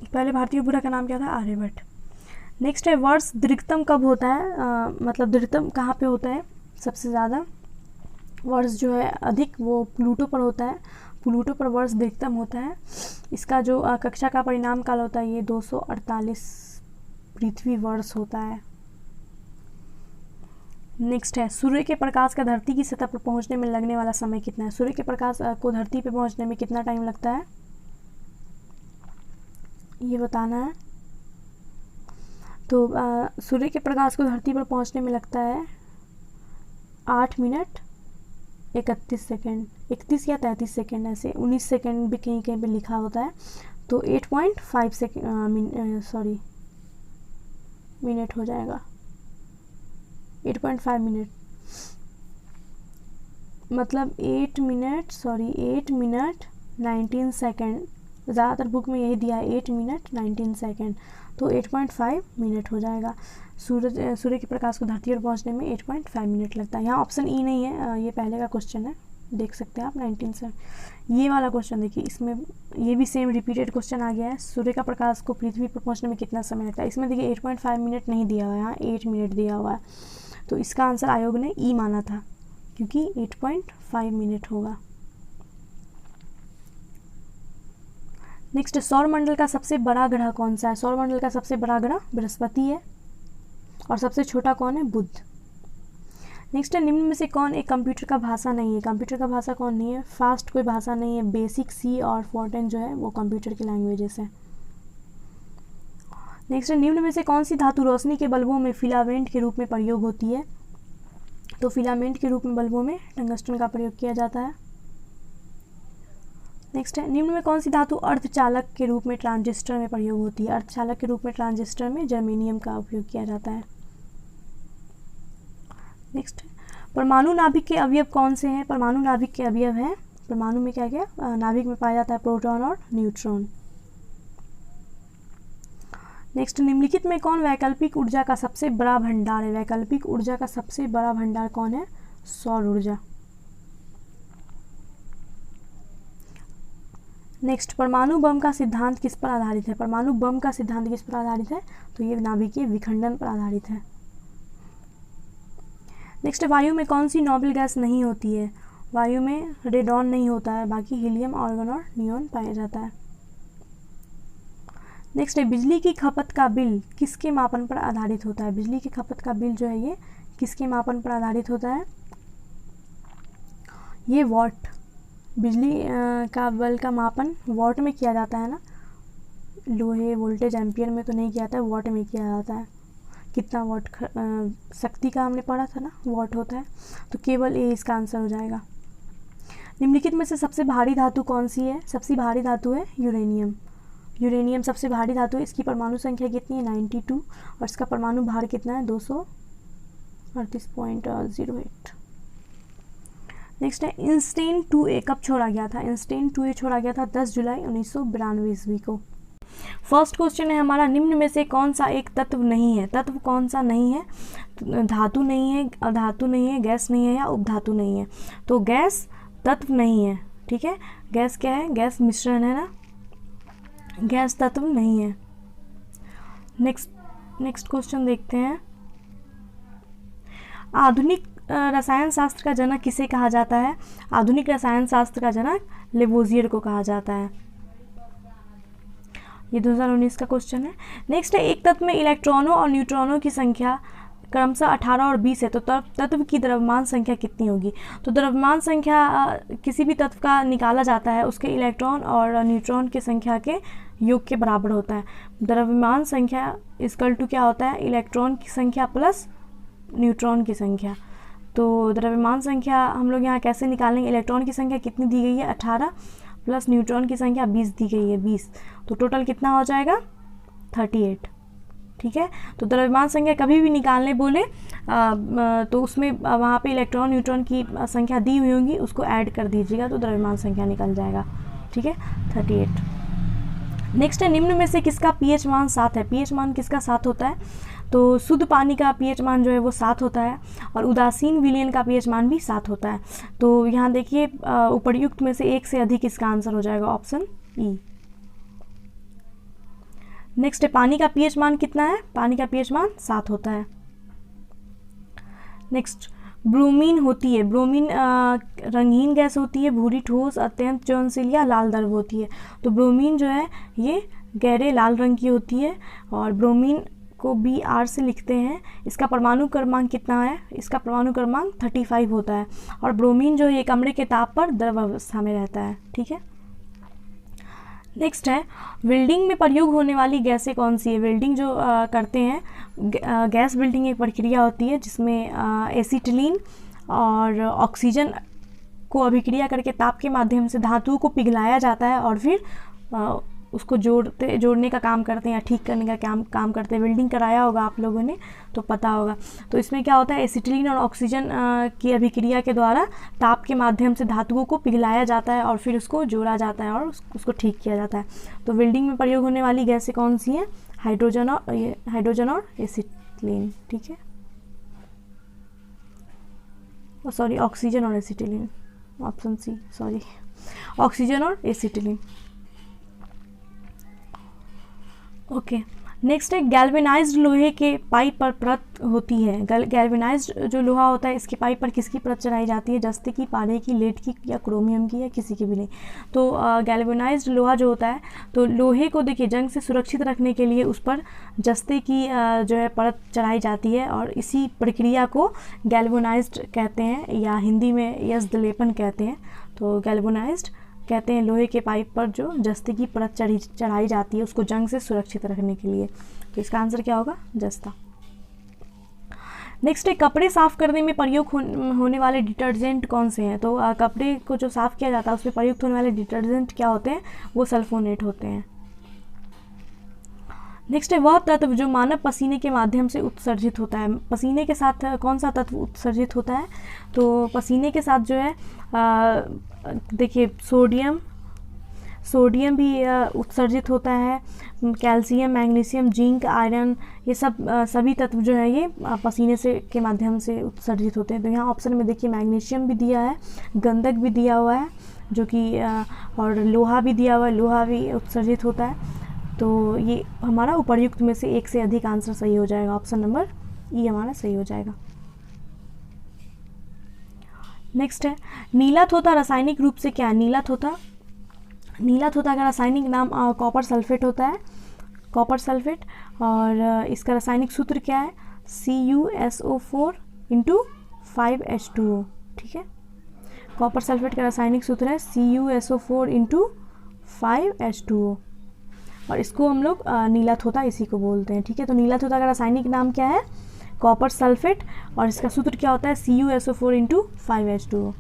पहले भारतीय उपग्रह का नाम क्या था? आर्यभट्ट। नेक्स्ट है, वर्ष दीर्घतम कब होता है? मतलब दीर्घतम कहाँ पे होता है? सबसे ज़्यादा वर्ष जो है अधिक वो प्लूटो पर होता है। प्लूटो पर वर्ष दीर्घतम होता है। इसका जो कक्षा का परिणाम काल होता है ये 248 पृथ्वी वर्ष होता है। नेक्स्ट है, सूर्य के प्रकाश का धरती की सतह पर पहुंचने में लगने वाला समय कितना है? सूर्य के प्रकाश को धरती पर पहुंचने में कितना टाइम लगता है, ये बताना है। तो सूर्य के प्रकाश को धरती पर पहुंचने में लगता है 8 मिनट 31 सेकेंड, 31 या 33 सेकेंड, ऐसे 19 सेकेंड भी कहीं कहीं पे लिखा होता है। तो 8.5 सेकेंड मिनट हो जाएगा, 8.5 मिनट, मतलब 8 मिनट 19 सेकेंड। ज़्यादातर बुक में यही दिया है 8 मिनट 19 सेकेंड, तो 8.5 मिनट हो जाएगा। सूर्य के प्रकाश को धरती पर पहुंचने में 8.5 मिनट लगता है। यहाँ ऑप्शन ई नहीं है, ये पहले का क्वेश्चन है, देख सकते हैं आप 19 से। ये वाला क्वेश्चन देखिए, इसमें ये भी सेम रिपीटेड क्वेश्चन आ गया है। सूर्य का प्रकाश को पृथ्वी पर पहुंचने में कितना समय लगता है? इसमें देखिए 8.5 मिनट नहीं दिया हुआ है, यहाँ 8 मिनट दिया हुआ है। तो इसका आंसर आयोग ने ई माना था, क्योंकि 8.5 मिनट होगा। नेक्स्ट, सौरमंडल का सबसे बड़ा ग्रह कौन सा है? सौरमंडल का सबसे बड़ा ग्रह बृहस्पति है, और सबसे छोटा कौन है? बुध। नेक्स्ट है, निम्न में से कौन एक कंप्यूटर का भाषा नहीं है? कंप्यूटर का भाषा कौन नहीं है? फास्ट कोई भाषा नहीं है, बेसिक, सी और फोर्टेन जो है वो कंप्यूटर की लैंग्वेजेस है। नेक्स्ट है, निम्न में से कौन सी धातु रोशनी के बल्बों में फिलामेंट के रूप में प्रयोग होती है? तो फिलामेंट के रूप में बल्बों में टंगस्टन का प्रयोग किया जाता है। नेक्स्ट है, निम्न में कौन सी धातु अर्धचालक के रूप में ट्रांजिस्टर में प्रयोग होती है? अर्धचालक के रूप में ट्रांजिस्टर में जर्मेनियम का उपयोग किया जाता है। नेक्स्ट, परमाणु नाभिक के अवयव कौन से हैं? परमाणु नाभिक के अवयव हैं, परमाणु में क्या क्या नाभिक में पाया जाता है? प्रोटॉन और न्यूट्रॉन। नेक्स्ट, निम्नलिखित में कौन वैकल्पिक ऊर्जा का सबसे बड़ा भंडार है? वैकल्पिक ऊर्जा का सबसे बड़ा भंडार कौन है? सौर ऊर्जा। नेक्स्ट, परमाणु बम का सिद्धांत किस पर आधारित है? परमाणु बम का सिद्धांत किस पर आधारित है? तो ये नाभिकीय विखंडन पर आधारित है। नेक्स्ट, वायु में कौन सी नोबल गैस नहीं होती है? वायु में रेडॉन नहीं होता है, बाकी हीलियम, आर्गन और नियॉन पाया जाता है। नेक्स्ट है, बिजली की खपत का बिल किसके मापन पर आधारित होता है? बिजली की खपत का बिल जो है ये किसके मापन पर आधारित होता है? ये वॉट, बिजली का बिल का मापन वॉट में किया जाता है ना, लोहे, वोल्टेज, एम्पियर में तो नहीं किया जाता है, वॉट में किया जाता है। कितना वॉट शक्ति का हमने पढ़ा था ना, वॉट होता है, तो केवल ए इसका आंसर हो जाएगा। निम्नलिखित में से सबसे भारी धातु कौन सी है? सबसे भारी धातु है यूरेनियम। यूरेनियम सबसे भारी धातु है, इसकी परमाणु संख्या कितनी है? 92, और इसका परमाणु भार कितना है? 238.08। नेक्स्ट है, इंस्टेन 2A कब छोड़ा गया था? इंस्टेन 2A छोड़ा गया था 10 जुलाई 1992 ईस्वी को। फर्स्ट क्वेश्चन है हमारा, निम्न में से कौन सा एक तत्व नहीं है? तत्व कौन सा नहीं है? धातु नहीं है, अधातु नहीं है, गैस नहीं है, या उपधातु नहीं है। तो गैस तत्व नहीं है, ठीक है। गैस क्या है? गैस मिश्रण है ना, गैस तत्व नहीं है। नेक्स्ट क्वेश्चन देखते हैं, आधुनिक रसायन शास्त्र का जनक किसे कहा जाता है? आधुनिक रसायन शास्त्र का जनक लेवोजियर को कहा जाता है। ये 2019 का क्वेश्चन है। नेक्स्ट है, एक तत्व में इलेक्ट्रॉनों और न्यूट्रॉनों की संख्या क्रमशः 18 और 20 है, तो तत्व की द्रव्यमान संख्या कितनी होगी? तो द्रव्यमान संख्या किसी भी तत्व का निकाला जाता है उसके इलेक्ट्रॉन और न्यूट्रॉन की संख्या के योग के बराबर होता है। द्रव्यमान संख्या इक्वल टू क्या होता है? इलेक्ट्रॉन की संख्या प्लस न्यूट्रॉन की संख्या। तो द्रव्यमान संख्या हम लोग यहाँ कैसे निकालेंगे? इलेक्ट्रॉन की संख्या कितनी दी गई है? 18 प्लस न्यूट्रॉन की संख्या 20 दी गई है, 20, तो टोटल कितना हो जाएगा? 38, ठीक है। तो द्रव्यमान संख्या कभी भी निकालने बोले तो उसमें वहाँ पे इलेक्ट्रॉन न्यूट्रॉन की संख्या दी हुई होंगी, उसको ऐड कर दीजिएगा तो द्रव्यमान संख्या निकल जाएगा, ठीक है, 38। नेक्स्ट है, निम्न में से किसका पीएच मान 7 है? पीएच मान किसका 7 होता है? तो शुद्ध पानी का पीएच मान जो है वो 7 होता है, और उदासीन विलयन का पीएच मान भी 7 होता है। तो यहाँ देखिए उपर्युक्त में से एक से अधिक इसका आंसर हो जाएगा, ऑप्शन ई। नेक्स्ट है, पानी का पीएच मान कितना है? पानी का पीएच मान 7 होता है। नेक्स्ट, ब्रोमीन होती है, ब्रोमीन रंगीन गैस होती है, भूरी ठोस, अत्यंत ज्वलनशील या लाल द्रव होती है। तो ब्रोमीन जो है ये गहरे लाल रंग की होती है, और ब्रोमीन को BR से लिखते हैं। इसका परमाणु क्रमांक कितना है? इसका परमाणु क्रमांक 35 होता है। और ब्रोमीन जो है ये कमरे के ताप पर द्रव अवस्था में रहता है। ठीक है, नेक्स्ट है वेल्डिंग में प्रयोग होने वाली गैसें कौन सी है? वेल्डिंग जो करते हैं, गैस वेल्डिंग एक प्रक्रिया होती है जिसमें एसिटिलीन और ऑक्सीजन को अभिक्रिया करके ताप के माध्यम से धातुओं को पिघलाया जाता है और फिर उसको जोड़ने का काम करते हैं या ठीक करने का काम करते हैं। वेल्डिंग कराया होगा आप लोगों ने तो पता होगा। तो इसमें क्या होता है, एसिटिलीन और ऑक्सीजन की अभिक्रिया के द्वारा ताप के माध्यम से धातुओं को पिघलाया जाता है और फिर उसको जोड़ा जाता है और उसको ठीक किया जाता है। तो वेल्डिंग में प्रयोग होने वाली गैसें कौन सी हैं? हाइड्रोजन और एसिटिलीन। ठीक है, सॉरी ऑक्सीजन और acetylene, option C, sorry oxygen और एसिटिलीन। ओके, नेक्स्ट है गैल्वेनाइज्ड लोहे के पाइप पर परत होती है। गैल्वेनाइज्ड जो लोहा होता है इसकी पाइप पर किसकी परत चढ़ाई जाती है? जस्ते की, पारे की, लेड की या क्रोमियम की या किसी की भी नहीं। तो गैल्वेनाइज्ड लोहा जो होता है, तो लोहे को देखिए जंग से सुरक्षित रखने के लिए उस पर जस्ते की जो है परत चढ़ाई जाती है और इसी प्रक्रिया को गैल्वेनाइज्ड कहते हैं या हिंदी में यस्दलेपन कहते हैं। तो गैल्वेनाइज्ड कहते हैं लोहे के पाइप पर जो जस्ते की परत चढ़ाई जाती है उसको जंग से सुरक्षित रखने के लिए। तो इसका आंसर क्या होगा? जस्ता। नेक्स्ट है कपड़े साफ़ करने में प्रयोग होने वाले डिटर्जेंट कौन से हैं? तो कपड़े को जो साफ़ किया जाता है उसमें प्रयुक्त होने वाले डिटर्जेंट क्या होते हैं? वो सल्फोनेट होते हैं। नेक्स्ट है वह तत्व जो मानव पसीने के माध्यम से उत्सर्जित होता है। पसीने के साथ कौन सा तत्व उत्सर्जित होता है? तो पसीने के साथ जो है देखिए सोडियम भी उत्सर्जित होता है, कैल्शियम, मैग्नीशियम, जिंक, आयरन, ये सभी तत्व जो है ये पसीने से के माध्यम से उत्सर्जित होते हैं। तो यहाँ ऑप्शन में देखिए मैग्नीशियम भी दिया है, गंधक भी दिया हुआ है जो कि और लोहा भी दिया हुआ है, लोहा भी उत्सर्जित होता है। तो ये हमारा उपर्युक्त में से एक से अधिक आंसर सही हो जाएगा। ऑप्शन नंबर ई हमारा सही हो जाएगा। नेक्स्ट है नीला थोथा रासायनिक रूप से क्या है? नीला थोथा का रासायनिक नाम कॉपर सल्फेट होता है, कॉपर सल्फेट। और इसका रासायनिक सूत्र क्या है? CuSO4 × 5H2O। ठीक है, कॉपर सल्फेट का रासायनिक सूत्र है CuSO4 × 5H2O और इसको हम लोग नीला थोथा इसी को बोलते हैं। ठीक है, तो नीला थोथा का रासायनिक नाम क्या है? कॉपर सल्फेट और इसका सूत्र क्या होता है? CuSO4 × 5H2O।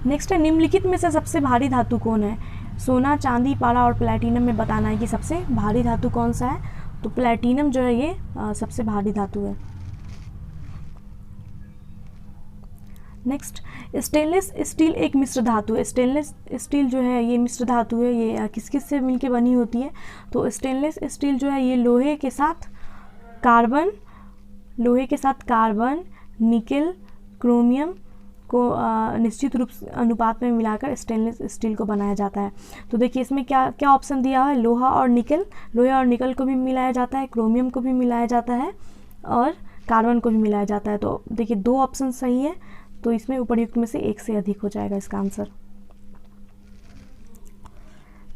नेक्स्ट है निम्नलिखित में से सबसे भारी धातु कौन है? सोना, चांदी, पारा और प्लैटिनम में बताना है कि सबसे भारी धातु कौन सा है। तो प्लैटिनम जो है ये सबसे भारी धातु है। नेक्स्ट स्टेनलेस स्टील एक मिश्र धातु है। स्टेनलेस स्टील जो है ये मिश्र धातु है। ये किस किस से मिलके बनी होती है? तो स्टेनलेस स्टील जो है ये लोहे के साथ कार्बन, निकेल, क्रोमियम को निश्चित रूप से अनुपात में मिलाकर स्टेनलेस स्टील को बनाया जाता है। तो देखिए इसमें क्या क्या ऑप्शन दिया है? लोहा और निकेल, लोहे और निकेल को भी मिलाया जाता है, क्रोमियम को भी मिलाया जाता है और कार्बन को भी मिलाया जाता है। तो देखिए 2 ऑप्शन सही है, तो इसमें उपर्युक्त में से एक से अधिक हो जाएगा इसका आंसर।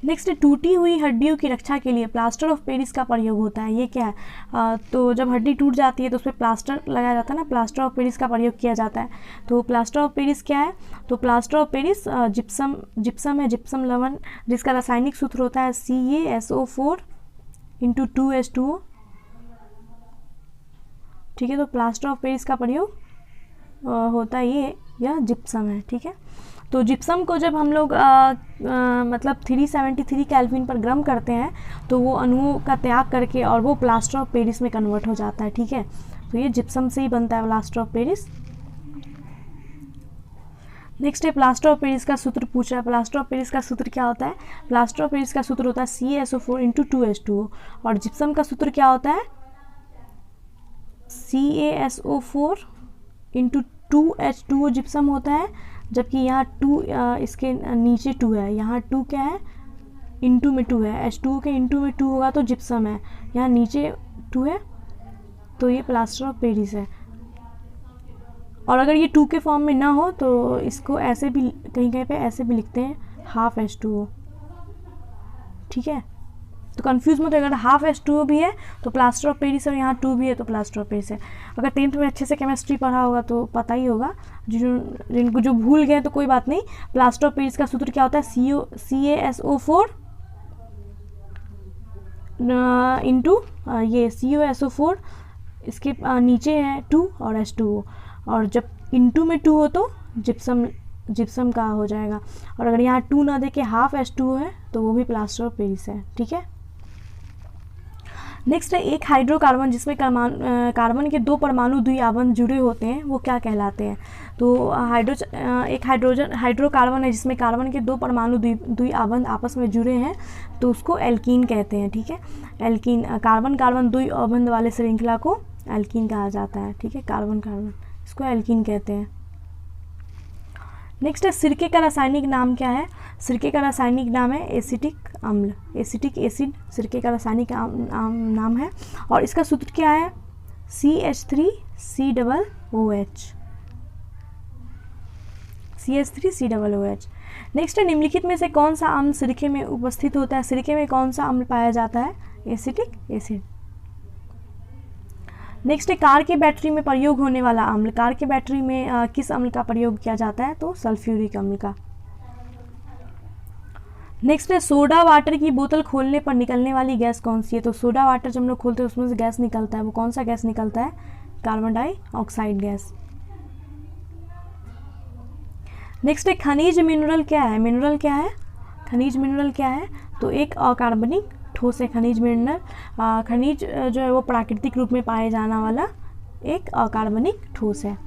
नेक्स्ट टूटी हुई हड्डियों की रक्षा के लिए प्लास्टर ऑफ पेरिस का प्रयोग होता है। ये क्या है? तो जब हड्डी टूट जाती है तो उस पर प्लास्टर लगाया जाता है ना, प्लास्टर ऑफ पेरिस का प्रयोग किया जाता है। तो प्लास्टर ऑफ पेरिस क्या है? तो प्लास्टर ऑफ पेरिस जिप्सम है, जिप्सम लवण, जिसका रासायनिक सूत्र होता है CaSO4 × 2H2O। ठीक है, तो प्लास्टर ऑफ पेरिस का प्रयोग होता है यह जिप्सम है। ठीक है, तो जिप्सम को जब हम लोग मतलब 373 केल्विन पर गर्म करते हैं तो वो अणुओं का त्याग करके और वो प्लास्टर ऑफ पेरिस में कन्वर्ट हो जाता है। ठीक है, तो ये जिप्सम से ही बनता है प्लास्टर ऑफ पेरिस। नेक्स्ट है प्लास्टर ऑफ पेरिस का सूत्र पूछ रहा है। प्लास्टर ऑफ पेरिस का सूत्र क्या होता है? प्लास्टर ऑफ पेरिस का सूत्र होता है CaSO4 × 2H2O और जिप्सम का सूत्र क्या होता है? CaSO4 × 2H2O जिप्सम होता है, जबकि यहाँ 2 इसके नीचे 2 है, यहाँ 2 क्या है? इंटू में 2 है, H2O के इंटू में 2 होगा तो जिप्सम है, यहाँ नीचे 2 है तो ये प्लास्टर ऑफ पेरिस है। और अगर ये 2 के फॉर्म में ना हो तो इसको ऐसे भी कहीं कहीं पे ऐसे भी लिखते हैं ½ H2O। ठीक है, तो कंफ्यूज मत, अगर हाफ H2O भी है तो प्लास्टर ऑफ पेरिस है, और यहाँ 2 भी है तो प्लास्टर ऑफ पेरिस है। अगर 10th में अच्छे से केमिस्ट्री पढ़ा होगा तो पता ही होगा, जिनको जो भूल गए तो कोई बात नहीं। प्लास्टर ऑफ पेरिस का सूत्र क्या होता है, CaSO4 इंटू ये CuSO4, इसके नीचे है 2 और H2O, और जब इंटू में 2 हो तो जिप्सम का हो जाएगा, और अगर यहाँ 2 ना दे के हाफ H2O है तो वो भी प्लास्टर ऑफ पेरिस है, ठीक है। नेक्स्ट है एक हाइड्रोकार्बन जिसमें कार्बन के 2 परमाणु द्विआबंध जुड़े होते हैं, वो क्या कहलाते हैं। तो एक हाइड्रोकार्बन है जिसमें कार्बन के 2 परमाणु द्विआबंध आपस में जुड़े हैं, तो उसको एल्कीन कहते हैं, ठीक है। एल्कीन, कार्बन कार्बन द्विआबंध वाले श्रृंखला को एल्कीन कहा जाता है, ठीक है। कार्बन कार्बन, इसको एल्कीन कहते हैं। नेक्स्ट है सिरके का रासायनिक नाम क्या है। सिरके का रासायनिक नाम है एसिटिक अम्ल, एसिटिक एसिड सिरके का रासायनिक नाम है, और इसका सूत्र क्या है, CH3COOH, CH3COOH। नेक्स्ट है निम्नलिखित में से कौन सा अम्ल सिरके में उपस्थित होता है। सिरके में कौन सा अम्ल पाया जाता है, एसिटिक एसिड। नेक्स्ट है कार की बैटरी में प्रयोग होने वाला अम्ल। कार की बैटरी में किस अम्ल का प्रयोग किया जाता है, तो सल्फ्यूरिक अम्ल का। नेक्स्ट है सोडा वाटर की बोतल खोलने पर निकलने वाली गैस कौन सी है। तो सोडा वाटर जब हम लोग खोलते हैं उसमें से गैस निकलता है, वो कौन सा गैस निकलता है, कार्बन डाइऑक्साइड गैस। नेक्स्ट है खनिज मिनरल क्या है। मिनरल क्या है, खनिज मिनरल क्या है, तो एक अकार्बनिक ठोस है खनिज मिनरल। खनिज जो है वो प्राकृतिक रूप में पाए जाने वाला एक अकार्बनिक ठोस है।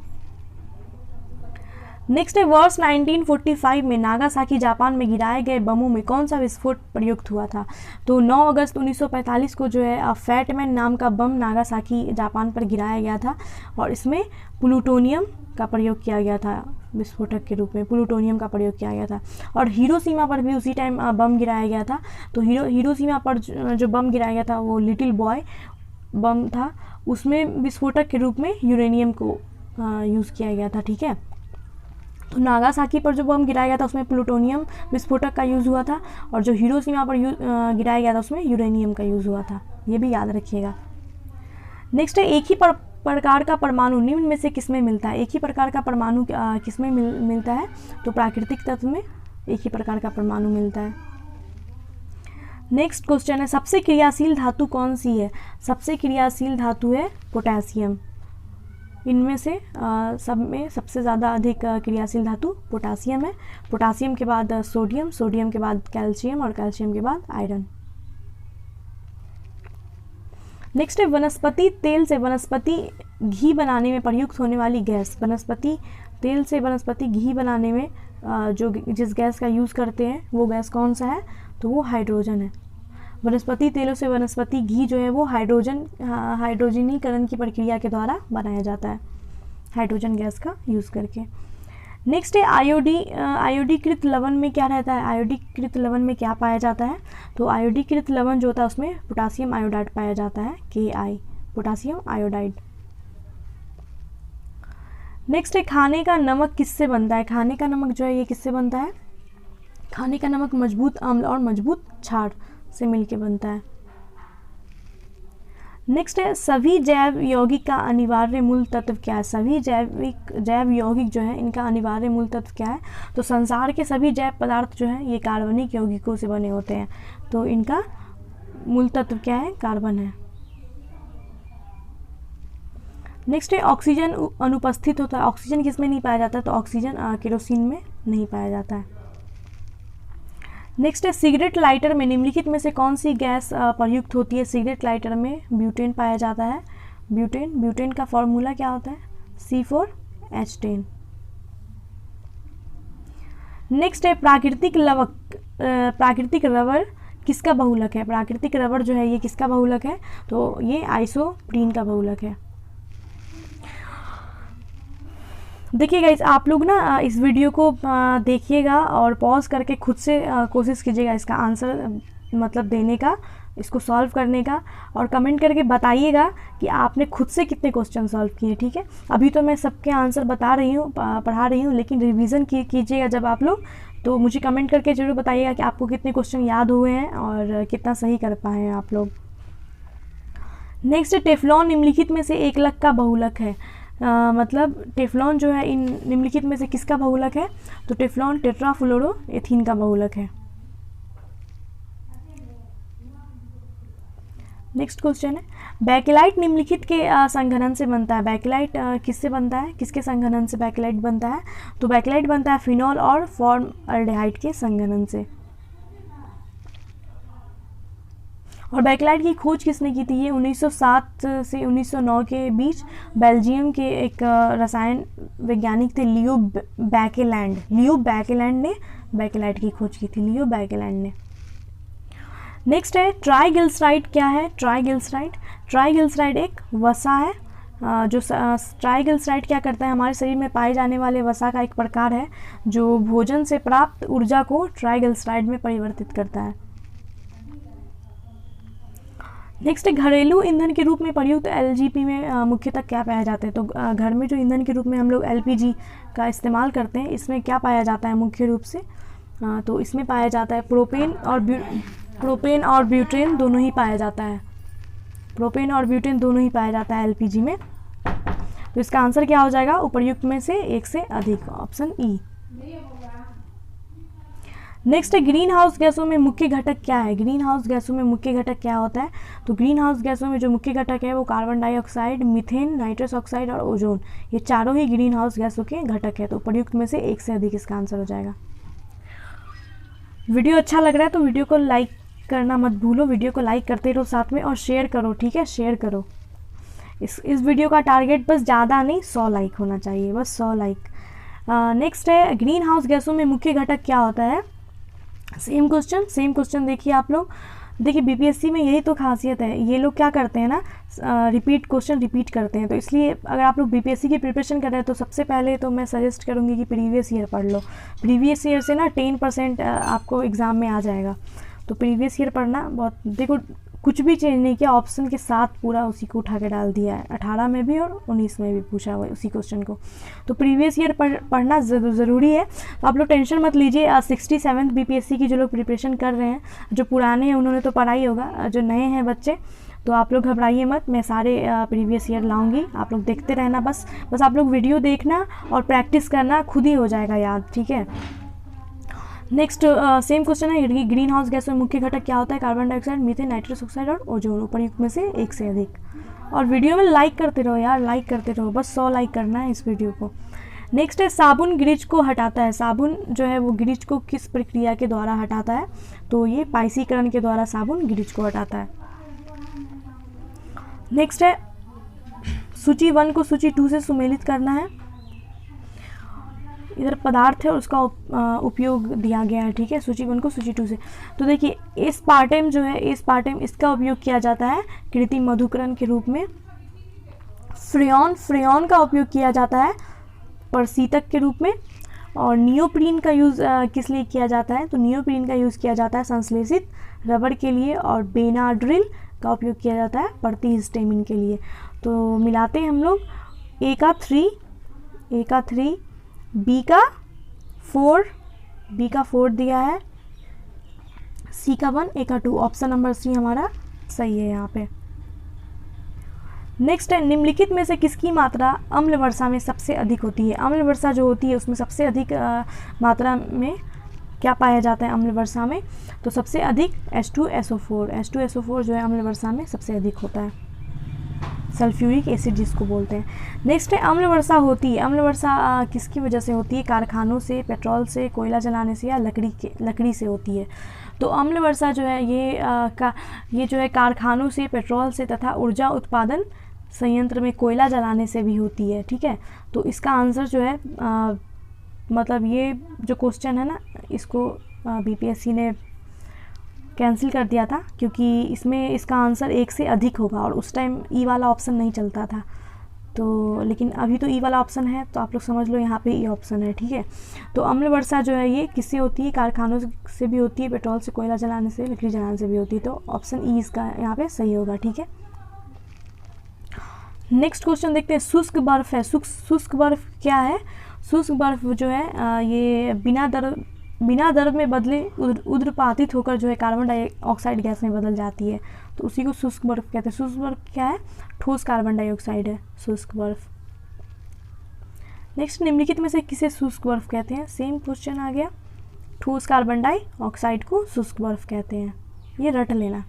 नेक्स्ट है वर्ष 1945 में नागासाकी जापान में गिराए गए बमों में कौन सा विस्फोट प्रयुक्त हुआ था। तो 9 अगस्त 1945 को जो है फैटमैन नाम का बम नागासाकी जापान पर गिराया गया था, और इसमें प्लूटोनियम का प्रयोग किया गया था, विस्फोटक के रूप में प्लूटोनियम का प्रयोग किया गया था। और हिरोशिमा पर भी उसी टाइम बम गिराया गया था। तो हिरोशिमा पर जो बम गिराया गया था वो लिटिल बॉय बम था, उसमें विस्फोटक के रूप में यूरेनियम को यूज़ किया गया था, ठीक है। तो नागासाकी पर जो बम गिराया गया था उसमें प्लूटोनियम विस्फोटक का यूज़ हुआ था, और जो हिरोशिमा पर गिराया गया था उसमें यूरेनियम का यूज़ हुआ था, ये भी याद रखिएगा। नेक्स्ट है एक ही प्रकार का परमाणु निम्न में से किसमें मिलता है। एक ही प्रकार का परमाणु किसमें मिलता है, तो प्राकृतिक तत्व में एक ही प्रकार का परमाणु मिलता है। नेक्स्ट क्वेश्चन है सबसे क्रियाशील धातु कौन सी है। सबसे क्रियाशील धातु है पोटेशियम। इनमें से सब में सबसे ज़्यादा अधिक क्रियाशील धातु पोटेशियम है। पोटेशियम के बाद सोडियम, सोडियम के बाद कैल्शियम, और कैल्शियम के बाद आयरन। नेक्स्ट है वनस्पति तेल से वनस्पति घी बनाने में प्रयुक्त होने वाली गैस। वनस्पति तेल से वनस्पति घी बनाने में जिस गैस का यूज़ करते हैं वो गैस कौन सा है, तो वो हाइड्रोजन है। वनस्पति तेलों से वनस्पति घी जो है वो हाइड्रोजनीकरण की प्रक्रिया के द्वारा बनाया जाता है, हाइड्रोजन गैस का यूज़ करके। नेक्स्ट है आयोडीकृत लवण में क्या रहता है। आयोडीकृत लवण में क्या पाया जाता है, तो आयोडीकृत लवण जो होता है उसमें पोटासियम आयोडाइड पाया जाता है, Ki, पोटासियम आयोडाइड। नेक्स्ट है खाने का नमक किससे बनता है। खाने का नमक जो है ये किससे बनता है, खाने का नमक मजबूत अम्ल और मजबूत क्षार से मिलके बनता है। नेक्स्ट है सभी जैव यौगिक का अनिवार्य मूल तत्व क्या है। सभी जैव यौगिक जो है इनका अनिवार्य मूल तत्व क्या है, तो संसार के सभी जैव पदार्थ जो है ये कार्बनिक यौगिकों से बने होते हैं, तो इनका मूल तत्व क्या है, कार्बन है। नेक्स्ट है ऑक्सीजन अनुपस्थित होता है। ऑक्सीजन किस में नहीं पाया जाता, तो ऑक्सीजन केरोसिन में नहीं पाया जाता है। नेक्स्ट है सिगरेट लाइटर में निम्नलिखित में से कौन सी गैस प्रयुक्त होती है। सिगरेट लाइटर में ब्यूटेन पाया जाता है। ब्यूटेन का फॉर्मूला क्या होता है, C4H10। नेक्स्ट है प्राकृतिक रबर किसका बहुलक है। प्राकृतिक रबर जो है ये किसका बहुलक है, तो ये आइसोप्रीन का बहुलक है। देखिए गाइस आप लोग ना इस वीडियो को देखिएगा और पॉज करके खुद से कोशिश कीजिएगा इसका आंसर मतलब देने का, इसको सॉल्व करने का, और कमेंट करके बताइएगा कि आपने खुद से कितने क्वेश्चन सॉल्व किए, ठीक है। अभी तो मैं सबके आंसर बता रही हूँ, पढ़ा रही हूँ, लेकिन रिवीजन कीजिएगा जब आप लोग तो मुझे कमेंट करके ज़रूर बताइएगा कि आपको कितने क्वेश्चन याद हुए हैं और कितना सही कर पाए हैं आप लोग। नेक्स्ट, टेफ्लॉन निम्नलिखित में से एकलक का बहुलक है। मतलब टेफ्लॉन जो है इन निम्नलिखित में से किसका बहुलक है? तो टेफ्लॉन टेट्राफ्लोरोएथीन का बहुलक है। नेक्स्ट क्वेश्चन है, बैकेलाइट निम्नलिखित के संघनन से बनता है। बैकेलाइट किससे बनता है? किसके संघनन से बैकेलाइट बनता है? तो बैकेलाइट बनता है फिनॉल और फॉर्मल्डिहाइड के संघनन से। और बैकेलाइट की खोज किसने की थी? ये 1907 से 1909 के बीच बेल्जियम के एक रसायन वैज्ञानिक थे लियो बैकेलैंड। लियो बैकेलैंड ने बैकेलाइट की खोज की थी, लियो बैकेलैंड ने। नेक्स्ट है, ट्राइग्लिसराइड क्या है? ट्राइग्लिसराइड एक वसा है। जो ट्राइग्लिसराइड क्या करता है? हमारे शरीर में पाए जाने वाले वसा का एक प्रकार है जो भोजन से प्राप्त ऊर्जा को ट्राइग्लिसराइड में परिवर्तित करता है। नेक्स्ट है, घरेलू ईंधन के रूप में प्रयुक्त एलजीपी में मुख्यतः क्या पाया जाता है? तो घर में जो ईंधन के रूप में हम लोग एलपीजी का इस्तेमाल करते हैं, इसमें क्या पाया जाता है मुख्य रूप से? तो इसमें पाया जाता है प्रोपेन और ब्यूटेन दोनों ही पाया जाता है। प्रोपेन और ब्यूटेन दोनों ही पाया जाता है एलपीजी में। तो इसका आंसर क्या हो जाएगा? उपर्युक्त में से एक से अधिक, ऑप्शन ई। नेक्स्ट है, ग्रीन हाउस गैसों में मुख्य घटक क्या है? ग्रीन हाउस गैसों में मुख्य घटक क्या होता है? तो ग्रीन हाउस गैसों में जो मुख्य घटक है वो carbon dioxide, methane, nitrous oxide और ओजोन, ये चारों ही ग्रीन हाउस गैसों के घटक है। तो उपर्युक्त में से एक से अधिक इसका आंसर हो जाएगा। वीडियो अच्छा लग रहा है तो वीडियो को लाइक करना मत भूलो, वीडियो को लाइक करते रहो साथ में, और शेयर करो, ठीक है? शेयर करो। इस वीडियो का टारगेट बस ज़्यादा नहीं, 100 लाइक होना चाहिए, बस 100 लाइक। नेक्स्ट है, ग्रीन हाउस गैसों में मुख्य घटक क्या होता है? सेम क्वेश्चन देखिए आप लोग। देखिए बीपीएससी में यही तो खासियत है, ये लोग क्या करते हैं ना, क्वेश्चन रिपीट करते हैं। तो इसलिए अगर आप लोग बीपीएससी की प्रिपरेशन कर रहे हैं तो सबसे पहले तो मैं सजेस्ट करूँगी कि प्रीवियस ईयर पढ़ लो। प्रीवियस ईयर से ना 10% आपको एग्ज़ाम में आ जाएगा। तो प्रीवियस ईयर पढ़ना बहुत, देखो कुछ भी चेंज नहीं किया, ऑप्शन के साथ पूरा उसी को उठा के डाल दिया है। 18 में भी और 19 में भी पूछा हुआ है उसी क्वेश्चन को। तो प्रीवियस ईयर पढ़ना ज़रूरी है। तो आप लोग टेंशन मत लीजिए। 67th बीपीएससी की जो लोग प्रिपरेशन कर रहे हैं, जो पुराने हैं उन्होंने तो पढ़ा ही होगा, जो नए हैं बच्चे तो आप लोग घबराइए मत, मैं सारे प्रीवियस ईयर लाऊंगी, आप लोग देखते रहना। बस आप लोग वीडियो देखना और प्रैक्टिस करना, खुद ही हो जाएगा याद, ठीक है? नेक्स्ट सेम क्वेश्चन है, ग्रीन हाउस गैस में मुख्य घटक क्या होता है? Carbon dioxide, methane, nitrous oxide और ओजोन, उपर्युक्त में से एक से अधिक। और वीडियो में लाइक करते रहो यार, लाइक करते रहो, बस 100 लाइक करना है इस वीडियो को। नेक्स्ट है, साबुन गिरिज को हटाता है। साबुन जो है वो गिरिज को किस प्रक्रिया के द्वारा हटाता है? तो ये पाइसीकरण के द्वारा साबुन गिरिज को हटाता है। नेक्स्ट है, सूची 1 को सूची 2 से सुमेलित करना है। इधर पदार्थ है और उसका उपयोग दिया गया है, ठीक है? सूची 1 को सूची 2 से। तो देखिए एस्पार्टेम जो है, एस्पार्टेम इसका उपयोग किया जाता है कृत्रिम मधुकरण के रूप में। फ्रेयॉन का उपयोग किया जाता है प्रशीतक के रूप में। और नियोप्रीन का यूज़ किस लिए किया जाता है? तो नियोप्रीन का यूज़ किया जाता है संश्लेषित रबड़ के लिए। और बेनाड्रिल का उपयोग किया जाता है प्रतिहिस्टामिन के लिए। तो मिलाते हैं हम लोग, ए का 3, बी का 4 दिया है, सी का 1, ए का 2, ऑप्शन नंबर सी हमारा सही है यहाँ पे। नेक्स्ट है, निम्नलिखित में से किसकी मात्रा अम्ल वर्षा में सबसे अधिक होती है? अम्ल वर्षा जो होती है उसमें सबसे अधिक मात्रा में क्या पाया जाता है अम्ल वर्षा में? तो सबसे अधिक H2SO4 जो है अम्ल वर्षा में सबसे अधिक होता है, सल्फ्यूरिक एसिड जिसको बोलते हैं। नेक्स्ट है, अम्ल वर्षा होती है, अम्ल वर्षा किसकी वजह से होती है? कारखानों से, पेट्रोल से, कोयला जलाने से या लकड़ी से होती है। तो अम्ल वर्षा जो है ये जो है कारखानों से, पेट्रोल से तथा ऊर्जा उत्पादन संयंत्र में कोयला जलाने से भी होती है, ठीक है? तो इसका आंसर जो है मतलब ये जो क्वेश्चन है ना, इसको बीपीएससी ने कैंसिल कर दिया था क्योंकि इसमें इसका आंसर एक से अधिक होगा और उस टाइम ई वाला ऑप्शन नहीं चलता था। तो लेकिन अभी तो ई वाला ऑप्शन है, तो आप लोग समझ लो यहाँ पे ई ऑप्शन है, ठीक है? तो अम्ल वर्षा जो है ये किससे होती है? कारखानों से भी होती है, पेट्रोल से, कोयला जलाने से, लकड़ी जलाने से भी होती है। तो ऑप्शन ई इसका यहाँ पे सही होगा, ठीक है? नेक्स्ट क्वेश्चन देखते हैं, शुष्क बर्फ है। शुष्क बर्फ क्या है? शुष्क बर्फ जो है ये बिना बिना द्रव में बदले उद्रपातित होकर जो है कार्बन डाइऑक्साइड गैस में बदल जाती है, तो उसी को शुष्क बर्फ कहते हैं। शुष्क बर्फ क्या है? ठोस कार्बन डाइऑक्साइड है शुष्क बर्फ। नेक्स्ट, निम्नलिखित में से किसे शुष्क बर्फ कहते हैं? सेम क्वेश्चन आ गया, ठोस कार्बन डाइऑक्साइड को शुष्क बर्फ कहते हैं, ये रट लेना।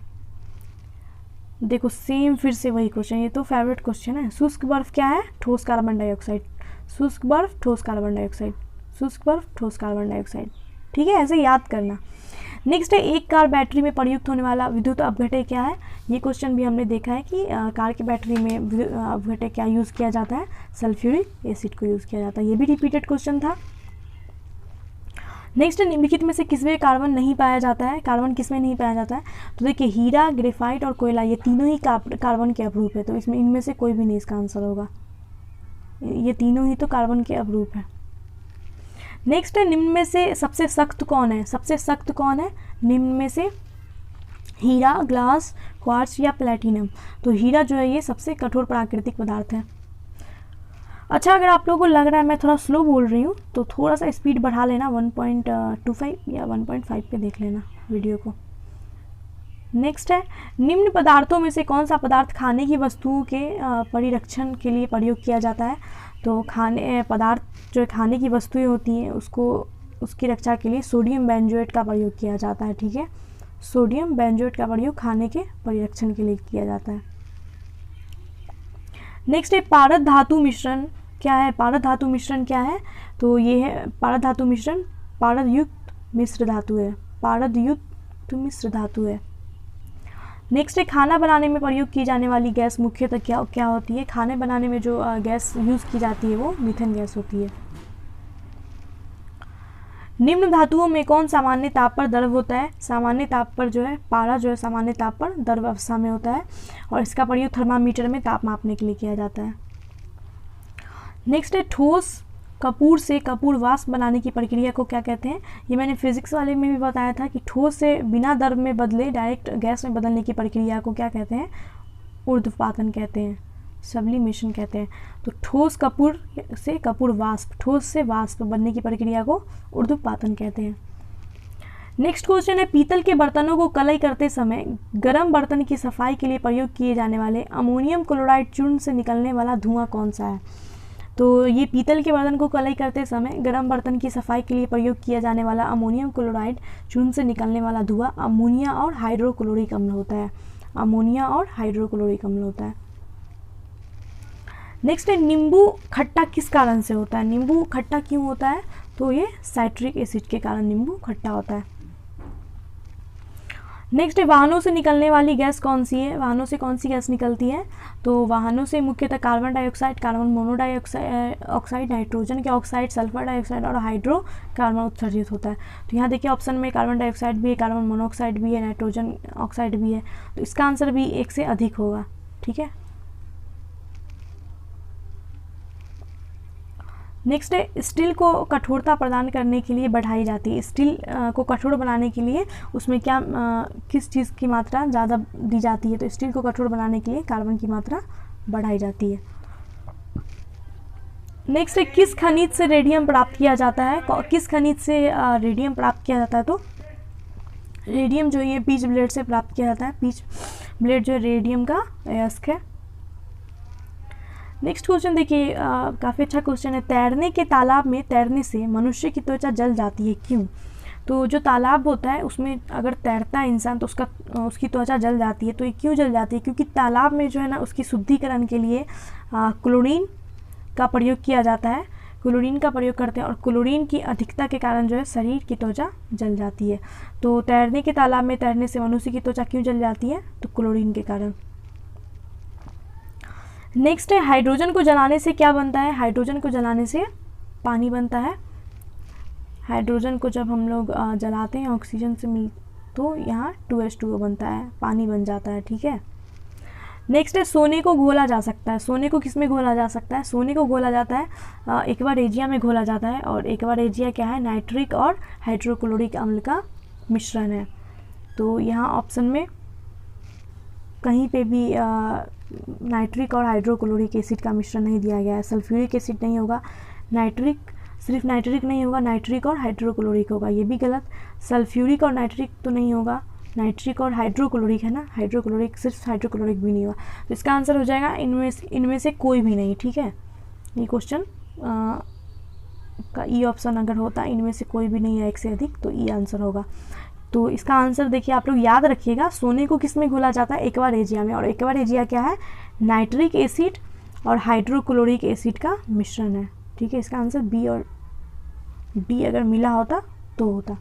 देखो सेम फिर से वही क्वेश्चन, ये तो फेवरेट क्वेश्चन है। शुष्क बर्फ क्या है? ठोस कार्बन डाइऑक्साइड। शुष्क बर्फ ठोस कार्बन डाइऑक्साइड, शुष्क बर्फ ठोस कार्बन डाइऑक्साइड, ठीक है, ऐसे याद करना। नेक्स्ट है, एक कार बैटरी में प्रयुक्त होने वाला विद्युत अपघटक क्या है? ये क्वेश्चन भी हमने देखा है कि कार की बैटरी में अपघटक क्या यूज़ किया जाता है? सल्फ्यूरिक एसिड को यूज़ किया जाता है। ये भी रिपीटेड क्वेश्चन था। नेक्स्ट, निम्नलिखित में से किसमें कार्बन नहीं पाया जाता है? कार्बन किसमें नहीं पाया जाता है? तो देखिए, हीरा, ग्रेफाइट और कोयला, ये तीनों ही कार्बन के अपरूप है, तो इसमें इनमें से कोई भी नहीं इसका आंसर होगा। ये तीनों ही तो कार्बन के अपरूप है। नेक्स्ट है, निम्न में से सबसे सख्त कौन है? सबसे सख्त कौन है निम्न में से? हीरा, ग्लास, क्वार्ट्ज या प्लैटिनम? तो हीरा जो है ये सबसे कठोर प्राकृतिक पदार्थ है। अच्छा, अगर आप लोगों को लग रहा है मैं थोड़ा स्लो बोल रही हूँ तो थोड़ा सा स्पीड बढ़ा लेना, 1.25 या 1.5 पे देख लेना वीडियो को। नेक्स्ट है, निम्न पदार्थों में से कौन सा पदार्थ खाने की वस्तुओं के परिरक्षण के लिए प्रयोग किया जाता है? तो खाने पदार्थ जो खाने की वस्तुएं होती हैं उसकी रक्षा के लिए सोडियम बेंजोएट का प्रयोग किया जाता है, ठीक है। सोडियम बेंजोएट का प्रयोग खाने के परिरक्षण के लिए किया जाता है। नेक्स्ट है, पारद धातु मिश्रण क्या है? पारद धातु मिश्रण क्या है? तो ये है पारद धातु मिश्रण, पारद युक्त मिश्र धातु है, पारद युक्त मिश्र धातु है। नेक्स्ट है, खाना बनाने में प्रयोग की जाने वाली गैस मुख्यतः क्या होती है? खाने बनाने में जो गैस यूज़ की जाती है वो मीथेन गैस होती है। निम्न धातुओं में कौन सामान्य ताप पर द्रव होता है? सामान्य ताप पर जो है पारा जो है सामान्य ताप पर द्रव अवस्था में होता है और इसका प्रयोग थर्मामीटर में ताप मापने के लिए किया जाता है। नेक्स्ट है, ठोस कपूर से कपूर वाष्प बनाने की प्रक्रिया को क्या कहते हैं? ये मैंने फिजिक्स वाले में भी बताया था कि ठोस से बिना द्रव में बदले डायरेक्ट गैस में बदलने की प्रक्रिया को क्या कहते हैं? ऊर्ध्वपातन कहते हैं, सब्लिमेशन कहते हैं। तो ठोस कपूर से कपूर वाष्प, ठोस से वाष्प बनने की प्रक्रिया को ऊर्ध्वपातन कहते हैं। नेक्स्ट क्वेश्चन है, पीतल के बर्तनों को कलई करते समय गर्म बर्तन की सफाई के लिए प्रयोग किए जाने वाले अमोनियम क्लोराइड चूर्ण से निकलने वाला धुआं कौन सा है? तो ये पीतल के बर्तन को कलई करते समय गर्म बर्तन की सफाई के लिए प्रयोग किया जाने वाला अमोनियम क्लोराइड चूर्ण से निकलने वाला धुआं अमोनिया और हाइड्रोक्लोरिक अम्ल होता है, अमोनिया और हाइड्रोक्लोरिक अम्ल होता है। नेक्स्ट है, नींबू खट्टा किस कारण से होता है? नींबू खट्टा क्यों होता है? तो ये साइट्रिक एसिड के कारण नींबू खट्टा होता है। नेक्स्ट है, वाहनों से निकलने वाली गैस कौन सी है? वाहनों से कौन सी गैस निकलती है? तो वाहनों से मुख्यतः carbon dioxide, carbon monoxide, nitrogen के ऑक्साइड, सल्फर डाइऑक्साइड और हाइड्रोकार्बन उत्सर्जित होता है। तो यहाँ देखिए ऑप्शन में कार्बन डाइऑक्साइड भी है, कार्बन मोनोऑक्साइड भी है, नाइट्रोजन ऑक्साइड भी है, तो इसका आंसर भी एक से अधिक होगा, ठीक है। नेक्स्ट है, स्टील को कठोरता प्रदान करने के लिए बढ़ाई जाती है। स्टील को कठोर बनाने के लिए उसमें क्या किस चीज़ की मात्रा ज़्यादा दी जाती है? तो स्टील को कठोर बनाने के लिए कार्बन की मात्रा बढ़ाई जाती है। नेक्स्ट है, किस खनिज से रेडियम प्राप्त किया जाता है? किस खनिज से रेडियम प्राप्त किया जाता है? तो रेडियम जो ये पीच ब्लेड से प्राप्त किया जाता है। पीच ब्लेड जो रेडियम का अयस्क है। नेक्स्ट क्वेश्चन देखिए, काफ़ी अच्छा क्वेश्चन है। तैरने के तालाब में तैरने से मनुष्य की त्वचा जल जाती है, क्यों? तो जो तालाब होता है उसमें अगर तैरता है इंसान तो उसकी त्वचा जल जाती है। तो ये क्यों जल जाती है? क्योंकि तालाब में जो है ना उसकी शुद्धिकरण के लिए क्लोरीन का प्रयोग किया जाता है, क्लोरीन का प्रयोग करते हैं और क्लोरीन की अधिकता के कारण जो है शरीर की त्वचा जल जाती है। तो तैरने के तालाब में तैरने से मनुष्य की त्वचा क्यों जल जाती है? तो क्लोरीन के कारण। नेक्स्ट है, हाइड्रोजन को जलाने से क्या बनता है? हाइड्रोजन को जलाने से पानी बनता है। हाइड्रोजन को जब हम लोग जलाते हैं ऑक्सीजन से तो यहाँ 2H2O बनता है, पानी बन जाता है, ठीक है। नेक्स्ट है, सोने को घोला जा सकता है। सोने को किस में घोला जा सकता है? सोने को घोला जाता है एक्वारेजिया में घोला जाता है, और एक्वारेजिया क्या है? नाइट्रिक और हाइड्रोक्लोरिक अम्ल का मिश्रण है। तो यहाँ ऑप्शन में कहीं पे भी नाइट्रिक और हाइड्रोक्लोरिक एसिड का मिश्रण नहीं दिया गया है। सल्फ्यूरिक एसिड नहीं होगा, नाइट्रिक सिर्फ नाइट्रिक नहीं होगा, नाइट्रिक और हाइड्रोक्लोरिक होगा, ये भी गलत। सल्फ्यूरिक और नाइट्रिक तो नहीं होगा, नाइट्रिक और हाइड्रोक्लोरिक है ना, हाइड्रोक्लोरिक, सिर्फ हाइड्रोक्लोरिक भी नहीं होगा। तो इसका आंसर हो जाएगा इनमें से कोई भी नहीं, ठीक है। ये क्वेश्चन का ई ऑप्शन अगर होता इनमें से कोई भी नहीं है एक से अधिक, तो ई आंसर होगा। तो इसका आंसर देखिए, आप लोग याद रखिएगा, सोने को किस में घोला जाता है, एक्वारेजिया में, और एक्वारेजिया क्या है, नाइट्रिक एसिड और हाइड्रोक्लोरिक एसिड का मिश्रण है, ठीक है। इसका आंसर बी और डी अगर मिला होता तो होता।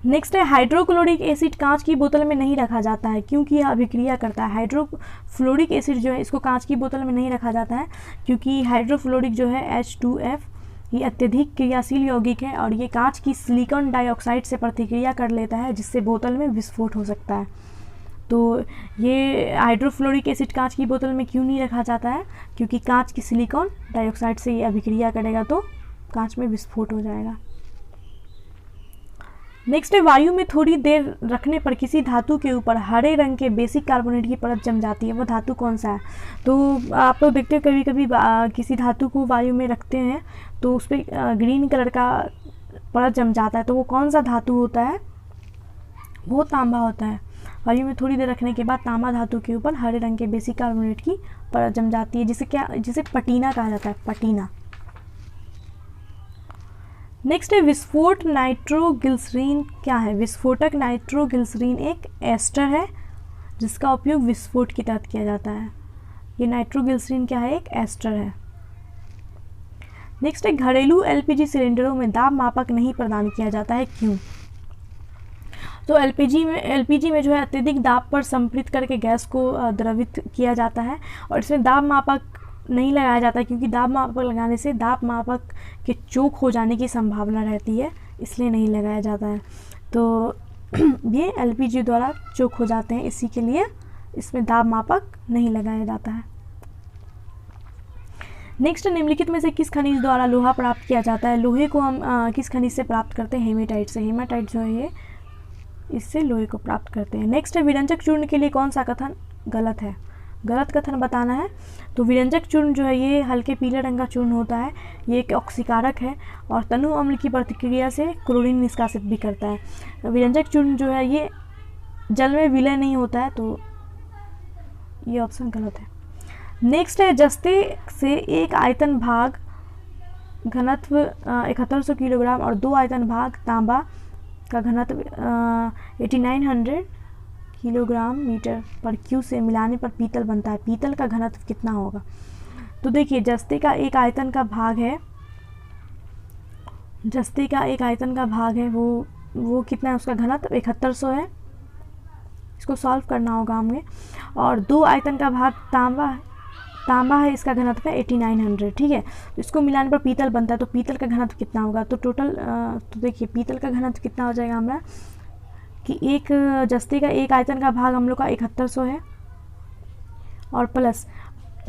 नेक्स्ट है, हाइड्रोक्लोरिक एसिड कांच की बोतल में नहीं रखा जाता है क्योंकि यह अभिक्रिया करता है। हाइड्रोफ्लोरिक एसिड जो है इसको कांच की बोतल में नहीं रखा जाता है क्योंकि हाइड्रोफ्लोरिक जो है H2F ये अत्यधिक क्रियाशील यौगिक है और ये कांच की सिलिकॉन डाइऑक्साइड से प्रतिक्रिया कर लेता है जिससे बोतल में विस्फोट हो सकता है। तो ये हाइड्रोफ्लोरिक एसिड कांच की बोतल में क्यों नहीं रखा जाता है, क्योंकि कांच की सिलिकॉन डाइऑक्साइड से ये अभिक्रिया करेगा तो कांच में विस्फोट हो जाएगा। नेक्स्ट है, वायु में थोड़ी देर रखने पर किसी धातु के ऊपर हरे रंग के बेसिक कार्बोनेट की परत जम जाती है, वो धातु कौन सा है। तो आप लोग देखते हैं कभी कभी किसी धातु को वायु में रखते हैं तो उस पर ग्रीन कलर का परत जम जाता है, तो वो कौन सा धातु होता है, वो तांबा होता है। वायु में थोड़ी देर रखने के बाद तांबा धातु के ऊपर हरे रंग के बेसिक कार्बोनेट की परत जम जाती है, जिसे पटीना कहा जाता है, पटीना। नेक्स्ट है, विस्फोट नाइट्रोग्लिसरीन क्या है। विस्फोटक नाइट्रोग्लिसरीन एक एस्टर है जिसका उपयोग विस्फोट के तहत किया जाता है। ये नाइट्रोग्लिसरीन क्या है, एक एस्टर है। नेक्स्ट है, घरेलू एलपीजी सिलेंडरों में दाब मापक नहीं प्रदान किया जाता है, क्यों। तो एलपीजी में जो है अत्यधिक दाब पर संपृक्त करके गैस को द्रवित किया जाता है और इसमें दाब मापक नहीं लगाया जाता है क्योंकि दाब मापक लगाने से दाब मापक के चोक हो जाने की संभावना रहती है, इसलिए नहीं लगाया जाता है। तो ये एलपीजी द्वारा चोक हो जाते हैं, इसी के लिए इसमें दाब मापक नहीं लगाया जाता है। नेक्स्ट, निम्नलिखित में से किस खनिज द्वारा लोहा प्राप्त किया जाता है। लोहे को हम किस खनिज से प्राप्त करते हैं, हेमेटाइट से। हेमाटाइट जो है ये इससे लोहे को प्राप्त करते हैं। नेक्स्ट है, विरंजक चूर्ण के लिए कौन सा कथन गलत है, गलत कथन बताना है। तो विरंजक चूर्ण जो है ये हल्के पीले रंग का चूर्ण होता है, ये एक ऑक्सीकारक है और तनु अम्ल की प्रतिक्रिया से क्लोरीन निष्कासित भी करता है। विरंजक चूर्ण जो है ये जल में विलय नहीं होता है, तो ये ऑप्शन गलत है। नेक्स्ट है, जस्ते से एक आयतन भाग घनत्व 7100 किलोग्राम और 2 आयतन भाग तांबा का घनत्व 8900 किलोग्राम मीटर पर क्यू से मिलाने पर पीतल बनता है। पीतल का घनत्व कितना होगा। तो देखिए, जस्ते का एक आयतन का भाग है, जस्ते का एक आयतन का भाग है, वो कितना है, उसका घनत्व 7100 है। इसको सॉल्व करना होगा हमें। और 2 आयतन का भाग तांबा है, इसका घनत्व है 8900, ठीक है। तो इसको मिलाने पर पीतल बनता है, तो पीतल का घनत्व कितना होगा। तो टोटल तो देखिए पीतल का घनत्व कितना हो जाएगा हमारा कि एक जस्ते का एक आयतन का भाग हम लोग का 7100 है और प्लस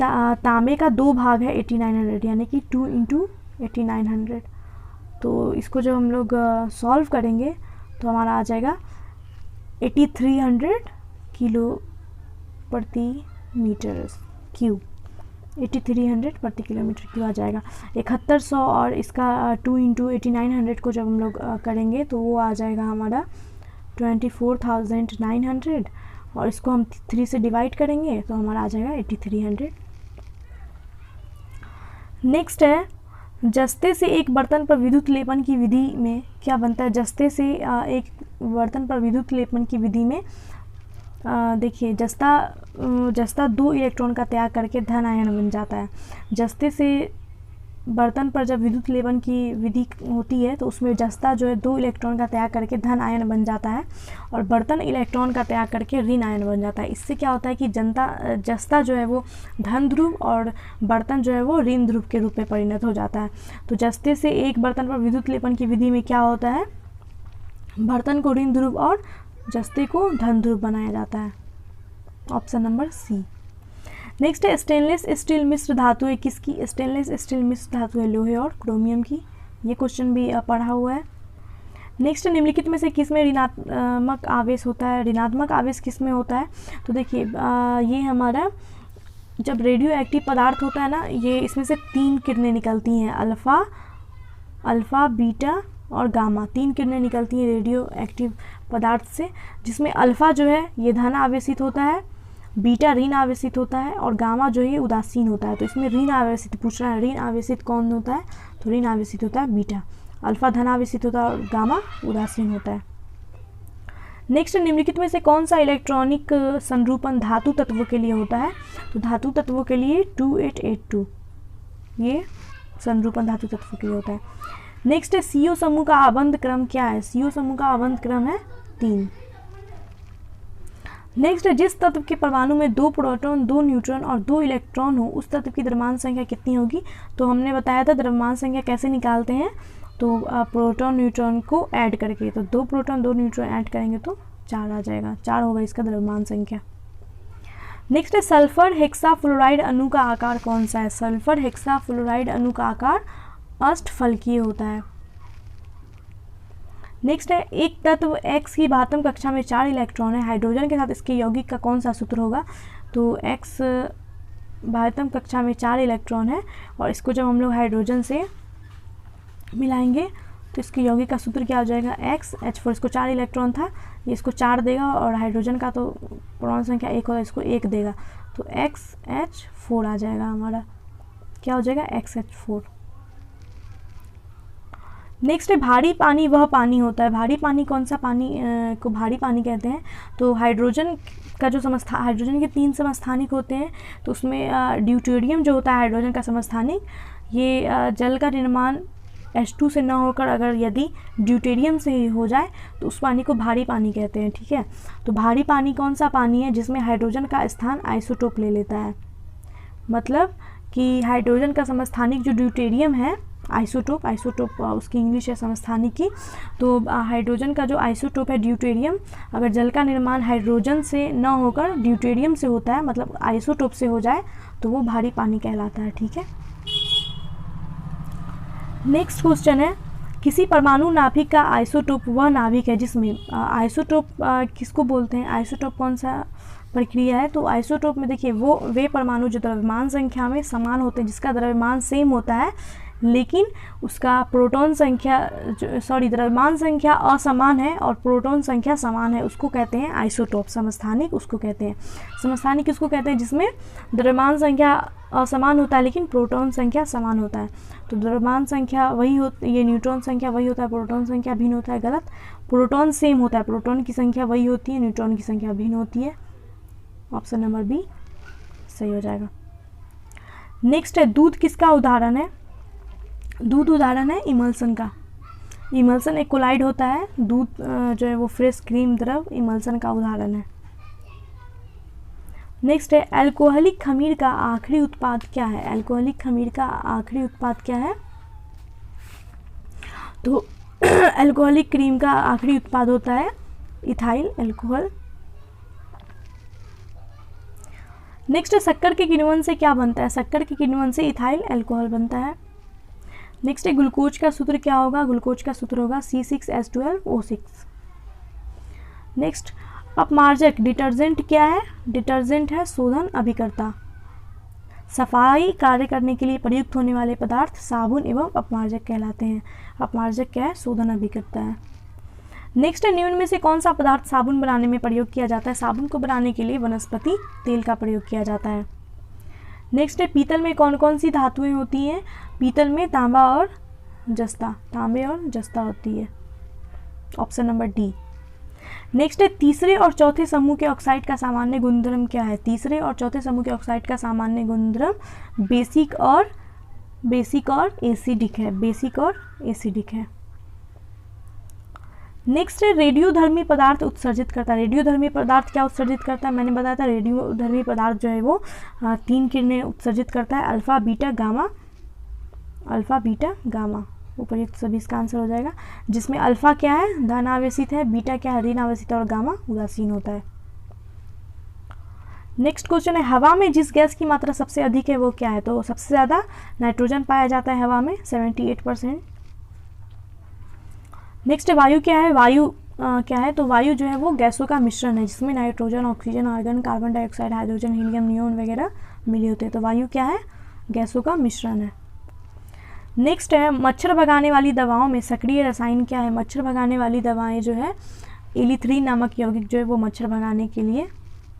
तांबे का 2 भाग है 8900, यानी कि 2 × 8900। तो इसको जब हम लोग सॉल्व करेंगे तो हमारा आ जाएगा 8300 किलो प्रति मीटर क्यूब, 8300 प्रति किलोमीटर क्यूब आ जाएगा। 7100 और इसका 2 × 8900 को जब हम लोग करेंगे तो वो आ जाएगा हमारा 24,900 और इसको हम 3 से डिवाइड करेंगे तो हमारा आ जाएगा 8300। नेक्स्ट है, जस्ते से एक बर्तन पर विद्युत लेपन की विधि में क्या बनता है। जस्ते से एक बर्तन पर विद्युत लेपन की विधि में देखिए जस्ता 2 इलेक्ट्रॉन का त्याग करके धन आयन बन जाता है। जस्ते से बर्तन पर जब विद्युत लेपन की विधि होती है तो उसमें जस्ता जो है 2 इलेक्ट्रॉन का त्याग करके धन आयन बन जाता है और बर्तन इलेक्ट्रॉन का त्याग करके ऋण आयन बन जाता है। इससे क्या होता है कि जस्ता जो है वो धन ध्रुव और बर्तन जो है वो ऋण ध्रुव के रूप में परिणत हो जाता है। तो जस्ते से एक बर्तन पर विद्युत लेपन की विधि में क्या होता है, बर्तन को ऋण ध्रुव और जस्ते को धन ध्रुव बनाया जाता है। Option number C. नेक्स्ट है, स्टेनलेस स्टील मिश्र धातुएं किसकी। स्टेनलेस स्टील मिश्र धातु है लोहे और क्रोमियम की। ये क्वेश्चन भी पढ़ा हुआ है। नेक्स्ट, निम्नलिखित में से किस में ऋणात्मक आवेश होता है। ऋणात्मक आवेश किस में होता है। तो देखिए ये हमारा जब रेडियो एक्टिव पदार्थ होता है ना, ये इसमें से 3 किरणें निकलती हैं, अल्फ़ा, बीटा और गामा। 3 किरणें निकलती हैं रेडियो एक्टिव पदार्थ से, जिसमें अल्फ़ा जो है ये धन आवेशित होता है, बीटा ऋण आवेशित होता है और गामा जो है ये उदासीन होता है। तो इसमें ऋण आवेशित पूछ रहा है, ऋण आवेशित कौन होता है? तो ऋण आवेशित होता है बीटा। अल्फ़ा धन आवेशित होता है और गामा उदासीन होता है। नेक्स्ट, निम्नलिखित में से कौन सा इलेक्ट्रॉनिक संरूपण धातु तत्वों के लिए होता है? तो धातु तत्वों के लिए 2882 ये संरूपण धातु तत्वों के लिए होता है। नेक्स्ट है CO समूह का आबंध क्रम क्या है? CO समूह का आबंध क्रम है 3। नेक्स्ट है, जिस तत्व के परमाणु में 2 प्रोटॉन 2 न्यूट्रॉन और 2 इलेक्ट्रॉन हो उस तत्व की द्रव्यमान संख्या कितनी होगी? तो हमने बताया था द्रव्यमान संख्या कैसे निकालते हैं, तो प्रोटॉन न्यूट्रॉन को ऐड करके, तो 2 प्रोटॉन 2 न्यूट्रॉन ऐड करेंगे तो 4 आ जाएगा, 4 होगा इसका द्रव्यमान संख्या। नेक्स्ट है, सल्फर हेक्साफ्लोराइड अणु का आकार कौन सा है? सल्फर हेक्साफ्लोराइड अणु का आकार अष्टफलकीय होता है। नेक्स्ट है, एक तत्व X की बातम कक्षा में 4 इलेक्ट्रॉन है, हाइड्रोजन के साथ इसके यौगिक का कौन सा सूत्र होगा? तो X बातम कक्षा में 4 इलेक्ट्रॉन है और इसको जब हम लोग हाइड्रोजन से मिलाएंगे तो इसके यौगिक का सूत्र क्या हो जाएगा? XH4। इसको 4 इलेक्ट्रॉन था, ये इसको 4 देगा और हाइड्रोजन का तो परमाणु संख्या 1 होगा, इसको 1 देगा, तो XH4 आ जाएगा हमारा, क्या हो जाएगा? XH4। नेक्स्ट है, भारी पानी वह पानी होता है, भारी पानी कौन सा पानी को भारी पानी कहते हैं? तो हाइड्रोजन का जो हाइड्रोजन के 3 समस्थानिक होते हैं, तो उसमें ड्यूटेरियम जो होता है हाइड्रोजन का समस्थानिक, ये जल का निर्माण H2 से न होकर अगर यदि ड्यूटेरियम से ही हो जाए तो उस पानी को भारी पानी कहते हैं। ठीक है, तो भारी पानी कौन सा पानी है? जिसमें हाइड्रोजन का स्थान आइसोटोप ले लेता है, मतलब कि हाइड्रोजन का समस्थानिक जो ड्यूटेरियम है, आइसोटोप उसकी इंग्लिश है समस्थानिक की, तो हाइड्रोजन का जो आइसोटोप है ड्यूटेरियम, अगर जल का निर्माण हाइड्रोजन से न होकर ड्यूटेरियम से होता है, मतलब आइसोटोप से हो जाए, तो वो भारी पानी कहलाता है। ठीक है, नेक्स्ट क्वेश्चन है, किसी परमाणु नाभिक का आइसोटोप वह नाभिक है जिसमें आइसोटोप किसको बोलते हैं? आइसोटोप कौन सा प्रक्रिया है? तो आइसोटोप में देखिए वो वे परमाणु जो द्रव्यमान संख्या में समान होते हैं, जिसका द्रव्यमान सेम होता है लेकिन उसका प्रोटॉन संख्या द्रव्यमान संख्या असमान है और प्रोटॉन संख्या समान है, उसको कहते हैं आइसोटोप। समस्थानिक उसको कहते हैं, समस्थानिक किसको कहते हैं? जिसमें द्रव्यमान संख्या असमान होता है लेकिन प्रोटॉन संख्या समान होता है। तो द्रव्यमान संख्या वही होती, ये न्यूट्रॉन संख्या वही होता है, प्रोटॉन संख्या भिन्न होता है, गलत। प्रोटॉन सेम होता है, प्रोटॉन की संख्या वही होती है, न्यूट्रॉन की संख्या भिन्न होती है। ऑप्शन नंबर बी सही हो जाएगा। नेक्स्ट है, दूध किसका उदाहरण है? दूध उदाहरण है इमल्सन का। इमल्सन एक कोलाइड होता है, दूध जो है वो फ्रेश क्रीम द्रव इमल्सन का उदाहरण है। नेक्स्ट है, अल्कोहलिक खमीर का आखिरी उत्पाद क्या है? अल्कोहलिक खमीर का आखिरी उत्पाद क्या है? तो अल्कोहलिक क्रीम का आखिरी उत्पाद होता है इथाइल अल्कोहल। नेक्स्ट है, शक्कर के किण्वन से क्या बनता है? शक्कर के किण्वन से इथाइल अल्कोहल बनता है। नेक्स्ट है, ग्लूकोज का सूत्र क्या होगा? ग्लूकोज का सूत्र होगा C6H12O6। नेक्स्ट, अपमार्जक डिटर्जेंट क्या है? डिटर्जेंट है शोधन अभिकर्ता। सफाई कार्य करने के लिए प्रयुक्त होने वाले पदार्थ साबुन एवं अपमार्जक कहलाते हैं। अपमार्जक क्या है? शोधन अभिकर्ता है। नेक्स्ट है, निम्न में से कौन सा पदार्थ साबुन बनाने में प्रयोग किया जाता है? साबुन को बनाने के लिए वनस्पति तेल का प्रयोग किया जाता है। नेक्स्ट है, पीतल में कौन कौन सी धातुएं होती हैं? पीतल में तांबा और जस्ता, तांबे और जस्ता होती है। Option number D. नेक्स्ट है, तीसरे और चौथे समूह के ऑक्साइड का सामान्य गुणधर्म क्या है? तीसरे और चौथे समूह के ऑक्साइड का सामान्य गुणधर्म बेसिक और एसिडिक है। बेसिक और एसिडिक है। नेक्स्ट है, रेडियोधर्मी पदार्थ उत्सर्जित करता है। रेडियोधर्मी पदार्थ क्या उत्सर्जित करता है? मैंने बताया था रेडियोधर्मी पदार्थ जो है वो 3 किरणें उत्सर्जित करता है, अल्फा बीटा गामा। उपयुक्त सभी इसका आंसर हो जाएगा, जिसमें अल्फा क्या है? धन आवेशित है, बीटा क्या है? ऋण आवेशित है और गामा उदासीन होता है। नेक्स्ट क्वेश्चन है, हवा में जिस गैस की मात्रा सबसे अधिक है वो क्या है? तो सबसे ज़्यादा नाइट्रोजन पाया जाता है हवा में 78%। नेक्स्ट वायु क्या है? वायु क्या है? तो वायु जो है वो गैसों का मिश्रण है जिसमें nitrogen, oxygen, argon, carbon dioxide, hydrogen, helium, neon वगैरह मिले होते हैं। तो वायु क्या है? गैसों का मिश्रण है। नेक्स्ट है मच्छर भगाने वाली दवाओं में सक्रिय रसायन क्या है? मच्छर भगाने वाली दवाएं जो है एलिथ्रीन नामक यौगिक जो है वो मच्छर भगाने के लिए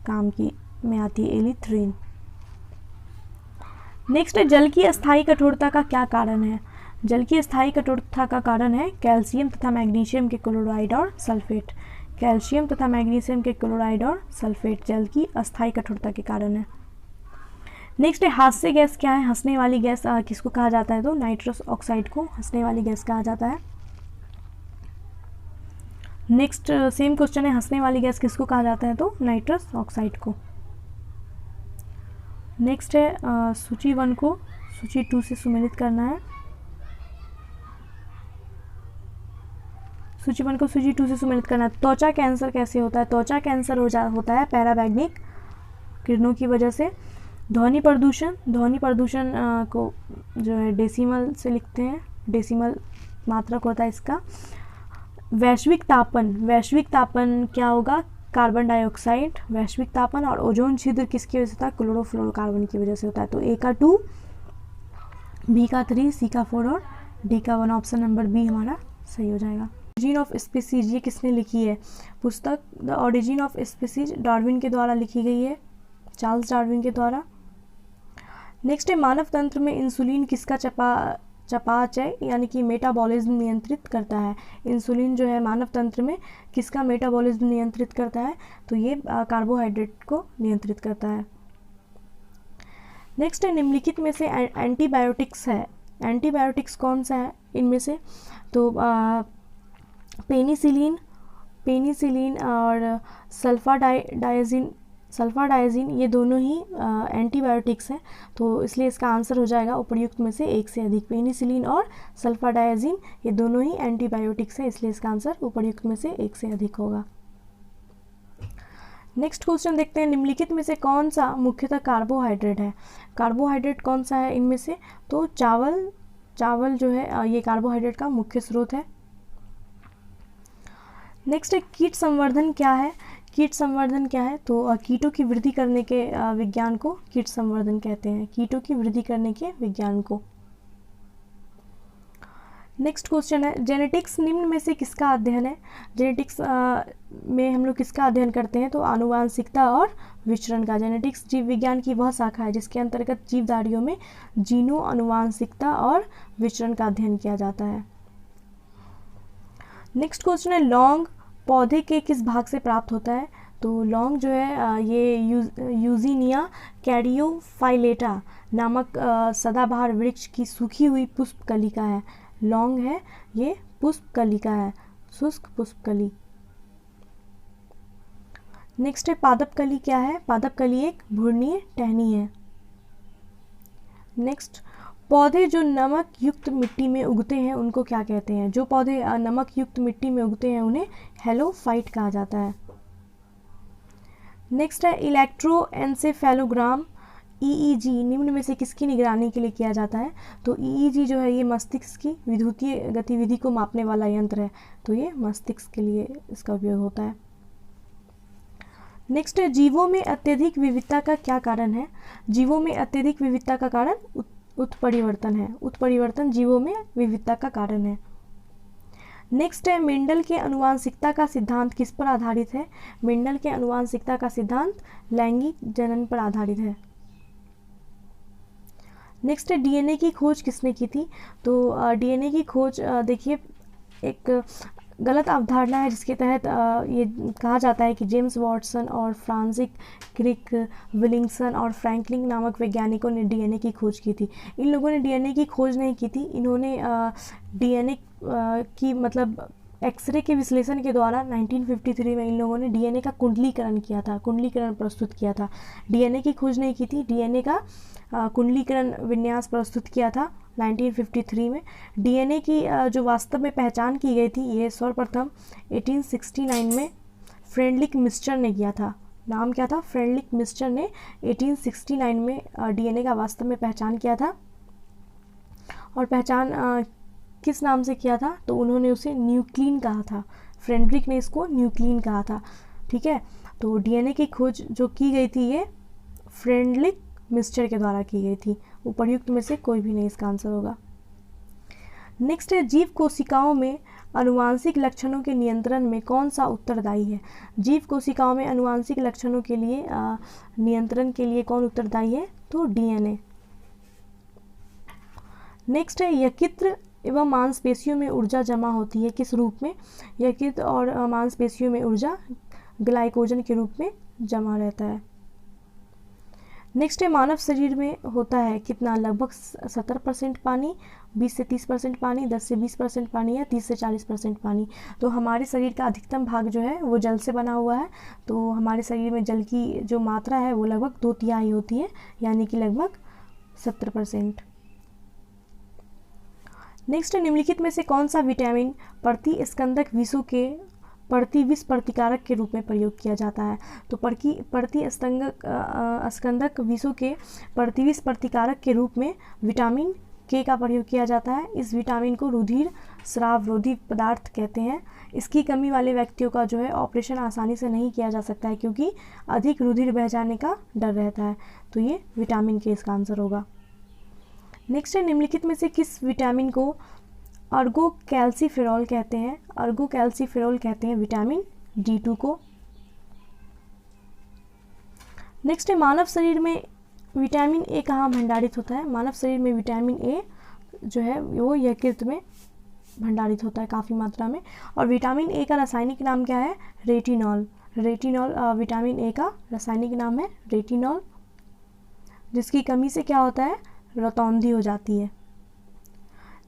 काम की में आती है, एलिथ्रीन। नेक्स्ट है जल की अस्थायी कठोरता का क्या कारण है? जल की अस्थायी कठोरता का कारण है कैल्शियम तथा मैग्नीशियम के क्लोराइड और सल्फेट। कैल्शियम तथा मैग्नीशियम के क्लोराइड और सल्फेट जल की अस्थायी कठोरता के कारण है। नेक्स्ट है हास्य गैस क्या है? हंसने वाली गैस किसको कहा जाता है? तो नाइट्रस ऑक्साइड को हंसने वाली गैस कहा जाता है। नेक्स्ट सेम क्वेश्चन है, हंसने वाली गैस किसको कहा जाता है? तो नाइट्रस ऑक्साइड को। नेक्स्ट है सूची 1 को सूची 2 से सुमेलित करना है। सूची 1 को सूची 2 से सुमेलित करना है। त्वचा कैंसर कैसे होता है? त्वचा कैंसर होता है पैराबैग्निक किरणों की वजह से। ध्वनि प्रदूषण को जो है डेसिमल से लिखते हैं, डेसिमल मात्रक होता है इसका। वैश्विक तापन क्या होगा? कार्बन डाइऑक्साइड, वैश्विक तापन। और ओजोन छिद्र किसकी वजह से होता है? क्लोरोफ्लोरोकार्बन की वजह से होता है। तो ए का 2, बी का 3, सी का 4 और डी का 1, ऑप्शन नंबर बी हमारा सही हो जाएगा। ऑरिजिन ऑफ स्पीसीज ये किसने लिखी है? पुस्तक the origin of species Darwin के द्वारा लिखी गई है, चार्ल्स डार्विन के द्वारा। नेक्स्ट है मानव तंत्र में इंसुलिन किसका चयापचय यानी कि मेटाबॉलिज्म नियंत्रित करता है? इंसुलिन जो है मानव तंत्र में किसका मेटाबॉलिज्म नियंत्रित करता है? तो ये कार्बोहाइड्रेट को नियंत्रित करता है। नेक्स्ट है निम्नलिखित में से एंटीबायोटिक्स है, एंटीबायोटिक्स कौन सा है इनमें से? तो पेनिसिलिन और सल्फाडाइजिन ये दोनों ही एंटीबायोटिक्स हैं। तो इसलिए इसका आंसर हो जाएगा उपर्युक्त में से एक से अधिक। पेनिसिलिन और सल्फाडाइजिन ये दोनों ही एंटीबायोटिक्स हैं, इसलिए इसका आंसर उपर्युक्त में से एक से अधिक होगा। नेक्स्ट क्वेश्चन देखते हैं, निम्नलिखित में से कौन सा मुख्यतः कार्बोहाइड्रेट है? कार्बोहाइड्रेट कौन सा है इनमें से? तो चावल जो है ये कार्बोहाइड्रेट का मुख्य स्रोत है। नेक्स्ट है कीट संवर्धन क्या है? कीट संवर्धन क्या है? तो कीटों की वृद्धि करने के विज्ञान को कीट संवर्धन कहते हैं, कीटों की वृद्धि करने के विज्ञान को। नेक्स्ट क्वेश्चन है जेनेटिक्स निम्न में से किसका अध्ययन है? जेनेटिक्स में हम लोग किसका अध्ययन करते हैं? तो आनुवांशिकता और विचरण का। जेनेटिक्स जीव विज्ञान की वह शाखा है जिसके अंतर्गत जीवधारियों में जीनों, आनुवांशिकता और विचरण का अध्ययन किया जाता है। नेक्स्ट क्वेश्चन है लौंग पौधे के किस भाग से प्राप्त होता है? तो लौंग जो है ये यूजीनिया कैरियोफाइलेटा नामक सदाबहार वृक्ष की सूखी हुई पुष्प कलिका है। लौंग है ये पुष्प कलिका है, शुष्क पुष्प कली। नेक्स्ट है पादप कली क्या है? पादप कली एक भूर्णीय टहनी है। नेक्स्ट पौधे जो नमक युक्त मिट्टी में उगते हैं उनको क्या कहते हैं? जो पौधे नमक युक्त मिट्टी में उगते हैं उन्हें हेलोफाइट कहा जाता है। नेक्स्ट है इलेक्ट्रोएन्सेफेलोग्राम EEG निम्न में से किसकी निगरानी के लिए किया जाता है? तो EEG जो है ये मस्तिष्क की विद्युतीय गतिविधि को मापने वाला यंत्र है, तो ये मस्तिष्क के लिए इसका उपयोग होता है। नेक्स्ट है जीवों में अत्यधिक विविधता का क्या कारण है? जीवों में अत्यधिक विविधता का कारण उत्परिवर्तन है। उत्परिवर्तन जीवों में विविधता का कारण है। नेक्स्ट है मेंडल के आनुवांशिकता का सिद्धांत किस पर आधारित है? मेंडल के आनुवांशिकता का सिद्धांत लैंगिक जनन पर आधारित है। नेक्स्ट है डीएनए की खोज किसने की थी? तो डीएनए की खोज देखिए एक गलत अवधारणा है जिसके तहत ये कहा जाता है कि जेम्स वॉटसन और फ्रांसिस क्रिक विलिंगसन और फ्रैंकलिन नामक वैज्ञानिकों ने डीएनए की खोज की थी। इन लोगों ने डीएनए की खोज नहीं की थी, इन्होंने डीएनए की मतलब एक्सरे के विश्लेषण के द्वारा 1953 में इन लोगों ने डीएनए का कुंडलीकरण किया था, कुंडलीकरण प्रस्तुत किया था। डीएनए की खोज नहीं की थी, डीएनए का कुंडलीकरण विन्यास प्रस्तुत किया था 1953 में। डीएनए की जो वास्तव में पहचान की गई थी ये सर्वप्रथम 1869 में फ्रेडरिक मिस्टर ने किया था। नाम क्या था? फ्रेडरिक मिस्टर ने 1869 में डीएनए का वास्तव में पहचान किया था। और पहचान किस नाम से किया था? तो उन्होंने उसे न्यूक्लिन कहा था। फ्रेडरिक ने इसको न्यूक्लिन कहा था। ठीक है, तो डीएनए की खोज जो की गई थी ये फ्रेडरिक मिस्टर के द्वारा की गई थी। उपर्युक्त में से कोई भी नहीं इसका आंसर होगा। नेक्स्ट है, जीव कोशिकाओं में आनुवांशिक लक्षणों के नियंत्रण में कौन सा उत्तरदायी है? जीव कोशिकाओं में आनुवांशिक लक्षणों के लिए नियंत्रण के लिए कौन उत्तरदायी है? तो डीएनए। नेक्स्ट है, यकृत एवं मांसपेशियों में ऊर्जा जमा होती है किस रूप में? यकृत और मांसपेशियों में ऊर्जा ग्लाइकोजन के रूप में जमा रहता है। नेक्स्ट है, मानव शरीर में होता है कितना? लगभग 70% पानी, 20 से 30% पानी, 10 से 20% पानी या 30 से 40% पानी। तो हमारे शरीर का अधिकतम भाग जो है वो जल से बना हुआ है। तो हमारे शरीर में जल की जो मात्रा है वो लगभग 2/3 होती है, यानी कि लगभग 70%। नेक्स्ट, निम्नलिखित में से कौन सा विटामिन प्रतिस्कंदक विषों के प्रतिविष प्रतिकारक के रूप में प्रयोग किया जाता है? तो स्कंदक विषों के प्रतिविष प्रतिकारक के रूप में विटामिन के का प्रयोग किया जाता है। इस विटामिन को रुधिर स्रावरोधी पदार्थ कहते हैं। इसकी कमी वाले व्यक्तियों का जो है ऑपरेशन आसानी से नहीं किया जा सकता है, क्योंकि अधिक रुधिर बह जाने का डर रहता है। तो ये विटामिन के इसका आंसर होगा। नेक्स्ट है, निम्नलिखित में से किस विटामिन को अर्गोकैल्सिफेरॉल कहते हैं? अर्गोकैल्सिफेरॉल कहते हैं विटामिन D2 को। नेक्स्ट है, मानव शरीर में विटामिन ए कहाँ भंडारित होता है? मानव शरीर में विटामिन ए जो है वो यकृत में भंडारित होता है काफ़ी मात्रा में। और विटामिन ए का रासायनिक नाम क्या है? रेटिनॉल। रेटिनॉल विटामिन ए का रासायनिक नाम है रेटिनॉल, जिसकी कमी से क्या होता है? रतौंधी हो जाती है।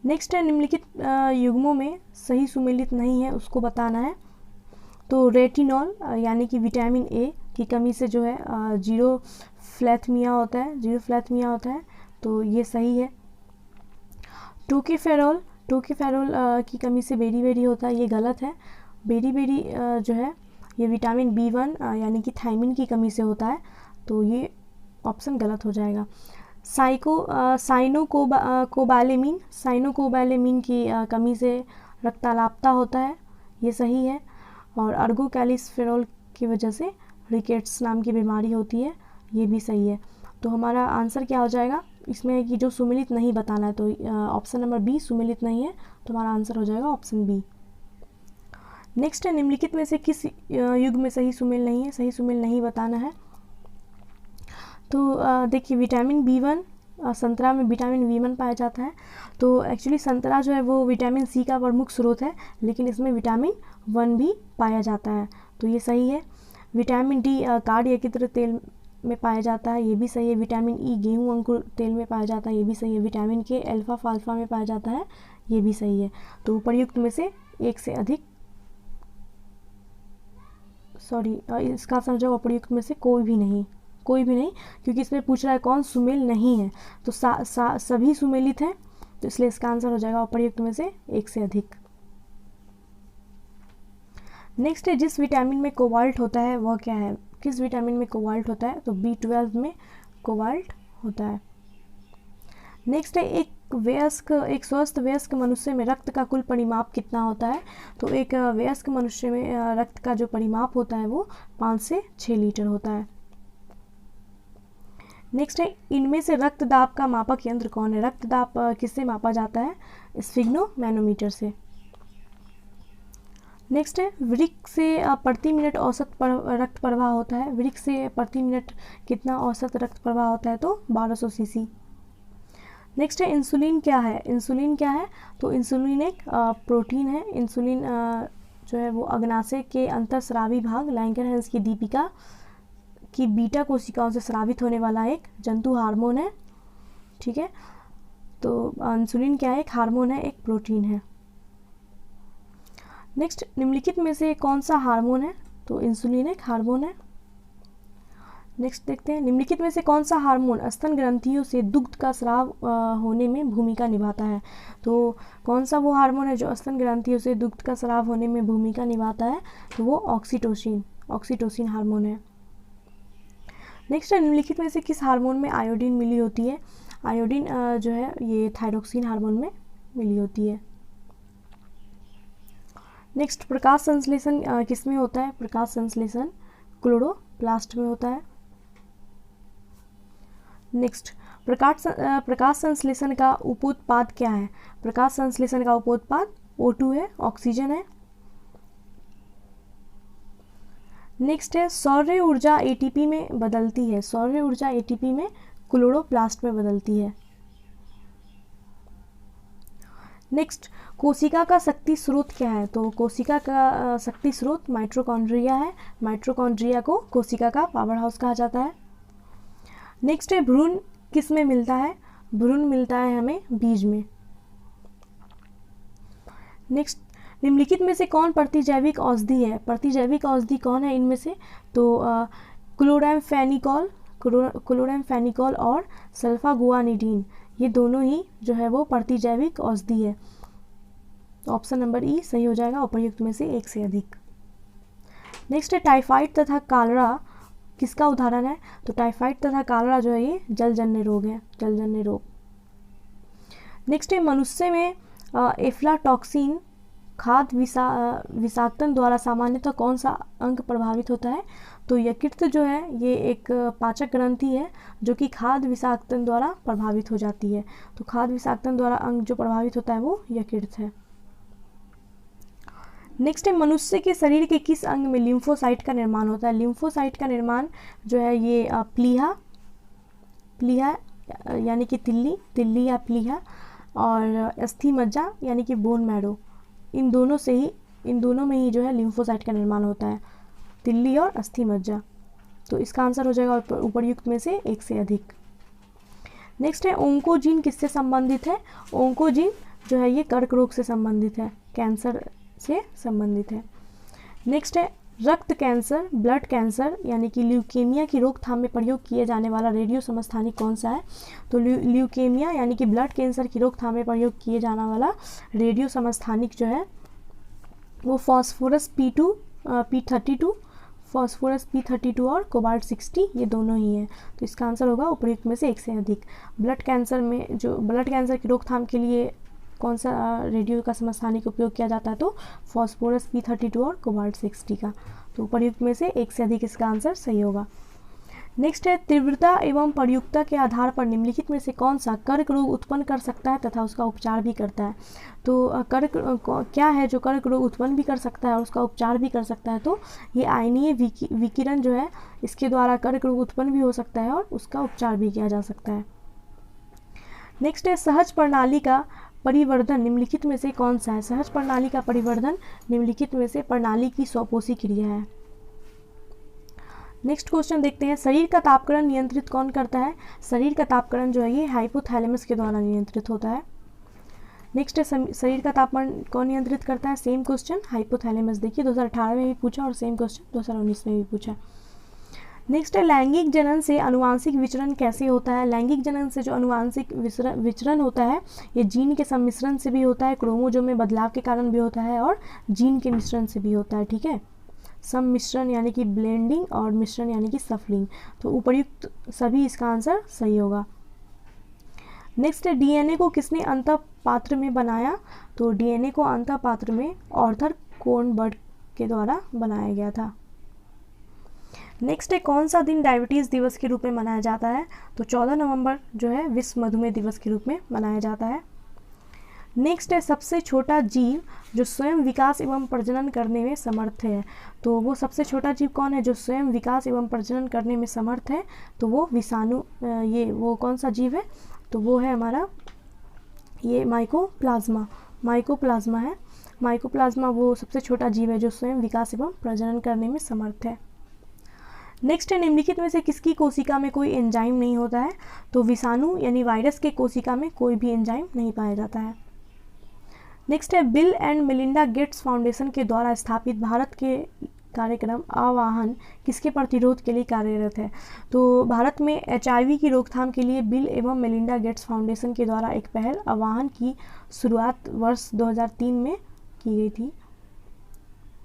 नेक्स्ट है, निम्नलिखित युग्मों में सही सुमेलित नहीं है, उसको बताना है। तो रेटिनॉल यानी कि विटामिन ए की कमी से जो है जीरोफ्लैथमिया होता है, तो ये सही है। टोकोफेरॉल की कमी से बेरी होता है, ये गलत है। बेरी जो है ये विटामिन B1 यानी कि थायमिन की कमी से होता है, तो ये ऑप्शन गलत हो जाएगा। साइनोकोबालेमिन की कमी से रक्ताल्पता होता है, ये सही है। और अर्गोकैल्सिफेरॉल की वजह से रिकेट्स नाम की बीमारी होती है, ये भी सही है। तो हमारा आंसर क्या हो जाएगा इसमें है कि जो सुमेलित नहीं बताना है, तो ऑप्शन नंबर बी सुमेलित नहीं है, तो हमारा आंसर हो जाएगा ऑप्शन बी। नेक्स्ट है, निम्नलिखित में से किस युग में सही सुमेल नहीं है? सही सुमेल नहीं बताना है। तो देखिए, विटामिन B1 संतरा में विटामिन B1 पाया जाता है। तो एक्चुअली संतरा जो है वो विटामिन सी का प्रमुख स्रोत है, लेकिन इसमें विटामिन 1 भी पाया जाता है, तो ये सही है। विटामिन डी कार्ड यकृत तेल में पाया जाता है, ये भी सही है। विटामिन ई गेहूं अंकुर तेल में पाया जाता है, ये भी सही है। विटामिन के अल्फा फाल्फा में पाया जाता है, ये भी सही है। तो उपर्युक्त में से एक से अधिक इसका समझो उपर्युक्त में से कोई भी नहीं, क्योंकि इसमें पूछ रहा है कौन सुमेल नहीं है, तो सभी सुमेलित हैं, तो इसलिए इसका आंसर हो जाएगा उपर्युक्त में से एक से अधिक। नेक्स्ट है, जिस विटामिन में कोबाल्ट होता है वह क्या है? किस विटामिन में कोबाल्ट होता है? तो B12 में कोबाल्ट होता है। नेक्स्ट है, एक स्वस्थ वयस्क मनुष्य में रक्त का कुल परिमाप कितना होता है? तो एक वयस्क मनुष्य में रक्त का जो परिमाप होता है वो 5 से 6 लीटर होता है। नेक्स्ट है, इनमें से रक्त दाब का मापक यंत्र कौन है? रक्त दाब किससे मापा जाता है? स्फिग्नोमैनोमीटर से। नेक्स्ट है, वृक्क से प्रति मिनट औसत रक्त प्रवाह होता है। वृक्क से प्रति मिनट कितना औसत रक्त प्रवाह होता है? तो 1200 सीसी। नेक्स्ट है, इंसुलिन क्या है? तो इंसुलिन एक प्रोटीन है। इंसुलिन जो है वो अग्नाशय के अंतःस्रावी भाग लैंगरहैंस की दीपिका की बीटा कोशिकाओं से स्रावित होने वाला एक जंतु हार्मोन है, ठीक है। तो इंसुलिन क्या है? एक हार्मोन है, एक प्रोटीन है। नेक्स्ट, निम्नलिखित में से कौन सा हार्मोन है? तो इंसुलिन एक हार्मोन है। नेक्स्ट देखते हैं, निम्नलिखित में से कौन सा हार्मोन स्तन ग्रंथियों से दुग्ध का स्राव होने में भूमिका निभाता है? तो कौन सा वो हार्मोन है जो स्तन ग्रंथियों से दुग्ध का स्राव होने में भूमिका निभाता है? तो वो ऑक्सीटोसिन हार्मोन है। नेक्स्ट है, निम्नलिखित में से किस हार्मोन में आयोडीन मिली होती है? आयोडीन जो है ये थायरोक्सिन हार्मोन में मिली होती है। नेक्स्ट, प्रकाश संश्लेषण किस में होता है? प्रकाश संश्लेषण क्लोरोप्लास्ट में होता है। नेक्स्ट, प्रकाश संश्लेषण का उपोत्पाद क्या है? प्रकाश संश्लेषण का उपोत्पाद O2 है, ऑक्सीजन है। नेक्स्ट है, सौर ऊर्जा एटीपी में बदलती है। सौर ऊर्जा एटीपी में क्लोरोप्लास्ट में बदलती है। नेक्स्ट, कोशिका का शक्ति स्रोत क्या है? तो कोशिका का शक्ति स्रोत माइटोकॉन्ड्रिया है। माइटोकॉन्ड्रिया को कोशिका का पावर हाउस कहा जाता है। नेक्स्ट है, भ्रूण किस में मिलता है? भ्रूण मिलता है हमें बीज में। नेक्स्ट, निम्नलिखित में से कौन प्रतिजैविक औषधि है? प्रतिजैविक औषधि कौन है इनमें से? तो क्लोरामफेनिकॉल और सल्फागुआनिडीन, ये दोनों ही जो है वो प्रतिजैविक औषधि है। तो ऑप्शन नंबर ई सही हो जाएगा, उपर्युक्त में से एक से अधिक। नेक्स्ट है, टाइफाइड तथा कालरा किसका उदाहरण है? तो टाइफाइड तथा कालरा जो है ये जलजन्य रोग है, जलजन्य रोग। नेक्स्ट है, मनुष्य में एफ्लाटॉक्सिन खाद्य विषाक्तन द्वारा सामान्यतः कौन सा अंग प्रभावित होता है? तो यकृत जो है ये एक पाचक ग्रंथि है जो कि खाद्य विषाक्तन द्वारा प्रभावित हो जाती है। तो खाद्य विषाक्तन द्वारा अंग जो प्रभावित होता है वो यकृत है। नेक्स्ट है, मनुष्य के शरीर के किस अंग में लिम्फोसाइट का निर्माण होता है? लिम्फोसाइट का निर्माण जो है ये प्लीहा यानी कि तिल्ली या प्लीहा, और अस्थि मज्जा यानी कि बोन मैरो, इन दोनों में ही जो है लिम्फोसाइट का निर्माण होता है, तिल्ली और अस्थि मज्जा। तो इसका आंसर हो जाएगा उपर्युक्त में से एक से अधिक। नेक्स्ट है, ओंकोजीन किससे संबंधित है? ओंकोजीन जो है ये कर्क रोग से संबंधित है, कैंसर से संबंधित है। नेक्स्ट है, रक्त कैंसर, ब्लड कैंसर यानी कि ल्यूकेमिया की रोकथाम में प्रयोग किए जाने वाला रेडियो समस्थानिक कौन सा है? तो ल्यूकेमिया यानी कि ब्लड कैंसर की रोकथाम में प्रयोग किए जाने वाला रेडियो समस्थानिक जो है वो फॉस्फोरस P32, फॉस्फोरस P32 और कोबाल्ट 60, ये दोनों ही हैं। तो इसका आंसर होगा उपर्युक्त में से एक से अधिक। ब्लड कैंसर की रोकथाम के लिए कौन सा रेडियो का समस्थानिक उपयोग किया जाता है? तो फॉस्फोरस P32 और कोबाल्ट 60 का। तो उपर्युक्त में से एक से अधिक इसका आंसर सही होगा। नेक्स्ट है, तीव्रता एवं प्रयुक्तता के आधार पर निम्नलिखित में से कौन सा कर्क रोग उत्पन्न कर सकता है तथा उसका उपचार भी करता है? तो कर्क क्या है जो कर्क रोग उत्पन्न भी कर सकता है और उसका उपचार भी कर सकता है? तो ये आयनीय विकिरण जो है इसके द्वारा कर्क रोग उत्पन्न भी हो सकता है और उसका उपचार भी किया जा सकता है। नेक्स्ट है, सहज प्रणाली का परिवर्धन निम्नलिखित में से कौन सा है? सहज प्रणाली का परिवर्धन निम्नलिखित में से प्रणाली की स्वपोषी क्रिया है। नेक्स्ट क्वेश्चन देखते हैं, शरीर का तापकरण नियंत्रित कौन करता है? शरीर का तापकरण जो है ये हाइपोथैलेमस के द्वारा नियंत्रित होता है। नेक्स्ट है, शरीर का तापमान कौन नियंत्रित करता है? Same question hypothalamus. देखिए 2018 में भी पूछा और सेम क्वेश्चन 2019 में भी पूछा। नेक्स्ट है, लैंगिक जनन से अनुवांशिक विचरण कैसे होता है? लैंगिक जनन से जो अनुवांशिक विचरण होता है ये जीन के सम्मिश्रण से भी होता है, क्रोमोसोम में बदलाव के कारण भी होता है और जीन के मिश्रण से भी होता है। ठीक है, सम्मिश्रण यानी कि ब्लेंडिंग और मिश्रण यानी कि सफलिंग। तो उपर्युक्त सभी इसका आंसर सही होगा। नेक्स्ट है, डीएनए को किसने अंतः पात्र में बनाया? तो डीएनए को अंतः पात्र में आर्थर कोनबर्ग के द्वारा बनाया गया था। नेक्स्ट है, कौन सा दिन डायबिटीज़ दिवस के रूप में मनाया जाता है? तो 14 नवंबर जो है विश्व मधुमेह दिवस के रूप में मनाया जाता है। नेक्स्ट है, सबसे छोटा जीव जो स्वयं विकास एवं प्रजनन करने में समर्थ है। तो वो सबसे छोटा जीव कौन है जो स्वयं विकास एवं प्रजनन करने में समर्थ है? तो वो विषाणु, ये वो कौन सा जीव है? तो वो है हमारा ये माइकोप्लाज्मा है। माइकोप्लाज्मा वो सबसे छोटा जीव है जो स्वयं विकास एवं प्रजनन करने में समर्थ है। नेक्स्ट है, निम्नलिखित में से किसकी कोशिका में कोई एंजाइम नहीं होता है? तो विषाणु यानी वायरस के कोशिका में कोई भी एंजाइम नहीं पाया जाता है। नेक्स्ट है, bill and Melinda Gates foundation के द्वारा स्थापित भारत के कार्यक्रम आवाहन किसके प्रतिरोध के लिए कार्यरत है? तो भारत में HIV की रोकथाम के लिए बिल एवं मेलिंडा गेट्स फाउंडेशन के द्वारा एक पहल आवाहन की शुरुआत वर्ष 2003 में की गई थी।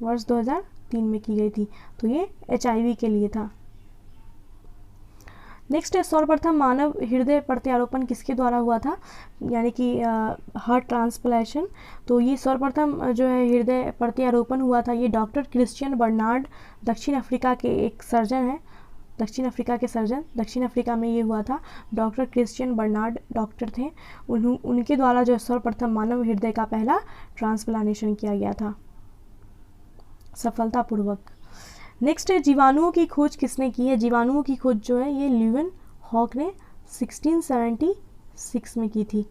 वर्ष 2003 में की गई थी। तो ये HIV के लिए था। नेक्स्ट है, सर्वप्रथम मानव हृदय प्रत्यारोपण किसके द्वारा हुआ था? यानी कि हार्ट ट्रांसप्लांटेशन। तो ये सर्वप्रथम जो है हृदय प्रत्यारोपण हुआ था, ये डॉक्टर क्रिश्चियन बर्नार्ड दक्षिण अफ्रीका के एक सर्जन हैं दक्षिण अफ्रीका के सर्जन, दक्षिण अफ्रीका में ये हुआ था। डॉक्टर क्रिश्चियन बर्नार्ड डॉक्टर थे, उनके द्वारा जो सर्वप्रथम मानव हृदय का पहला ट्रांसप्लांटेशन किया गया था सफलतापूर्वक। नेक्स्ट है जीवाणुओं की खोज किसने की है? जीवाणुओं की खोज जो है ये ल्यूवन हॉक ने 1676 में की थी।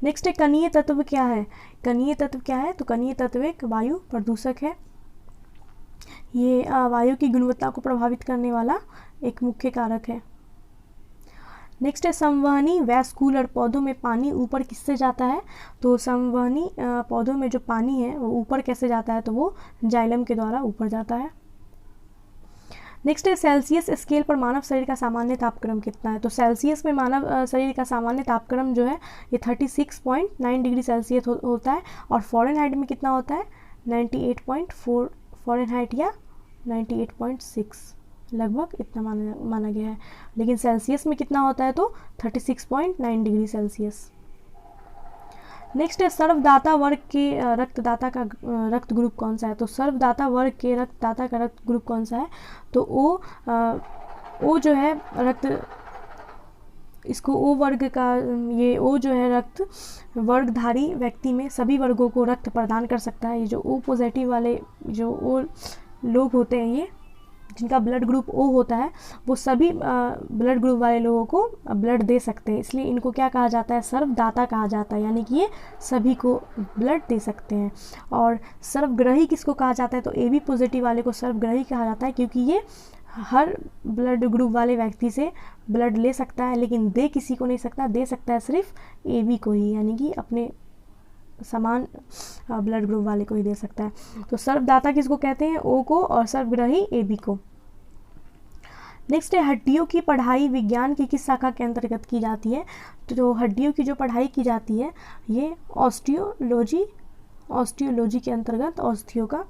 नेक्स्ट है कणीय तत्व क्या है? कणीय तत्व क्या है? तो कणीय तत्व एक वायु प्रदूषक है। ये वायु की गुणवत्ता को प्रभावित करने वाला एक मुख्य कारक है। नेक्स्ट है संवहनी वैस्कुलर, पौधों में पानी ऊपर किससे जाता है? तो संवहनी पौधों में जो पानी है वो ऊपर कैसे जाता है? तो वो जाइलम के द्वारा ऊपर जाता है। नेक्स्ट है सेल्सियस स्केल पर मानव शरीर का सामान्य तापक्रम कितना है? तो सेल्सियस में मानव शरीर का सामान्य तापक्रम जो है ये 36.9 डिग्री सेल्सियस होता है, और फ़ारेनहाइट में कितना होता है? 98.4 फ़ारेनहाइट या 98.6 लगभग इतना माना गया है। लेकिन सेल्सियस में कितना होता है? तो 36.9 डिग्री सेल्सियस। नेक्स्ट है सर्वदाता वर्ग के रक्तदाता का रक्त ग्रुप कौन सा है? तो सर्वदाता वर्ग के रक्तदाता का रक्त ग्रुप कौन सा है? तो ओ जो है रक्त, इसको ओ वर्ग का, ये ओ जो है रक्त वर्गधारी व्यक्ति में सभी वर्गों को रक्त प्रदान कर सकता है। ये जो ओ पॉजिटिव वाले जो ओ लोग होते हैं, ये जिनका ब्लड ग्रुप ओ होता है, वो सभी ब्लड ग्रुप वाले लोगों को ब्लड दे सकते हैं, इसलिए इनको क्या कहा जाता है? सर्वदाता कहा जाता है, यानी कि ये सभी को ब्लड दे सकते हैं। और सर्वग्राही किसको कहा जाता है? तो ए बी पॉजिटिव वाले को सर्वग्राही कहा जाता है, क्योंकि ये हर ब्लड ग्रुप वाले व्यक्ति से ब्लड ले सकता है, लेकिन दे किसी को नहीं सकता, दे सकता है सिर्फ ए बी को ही, यानी कि अपने समान ब्लड ग्रुप वाले को ही दे सकता है। तो सर्वदाता किसको कहते हैं? ओ को, और सर्वग्राही ए बी को। नेक्स्ट है हड्डियों की पढ़ाई विज्ञान की किस शाखा के अंतर्गत की जाती है? तो हड्डियों की जो पढ़ाई की जाती है ये ऑस्टियोलॉजी के अंतर्गत ऑस्टियो का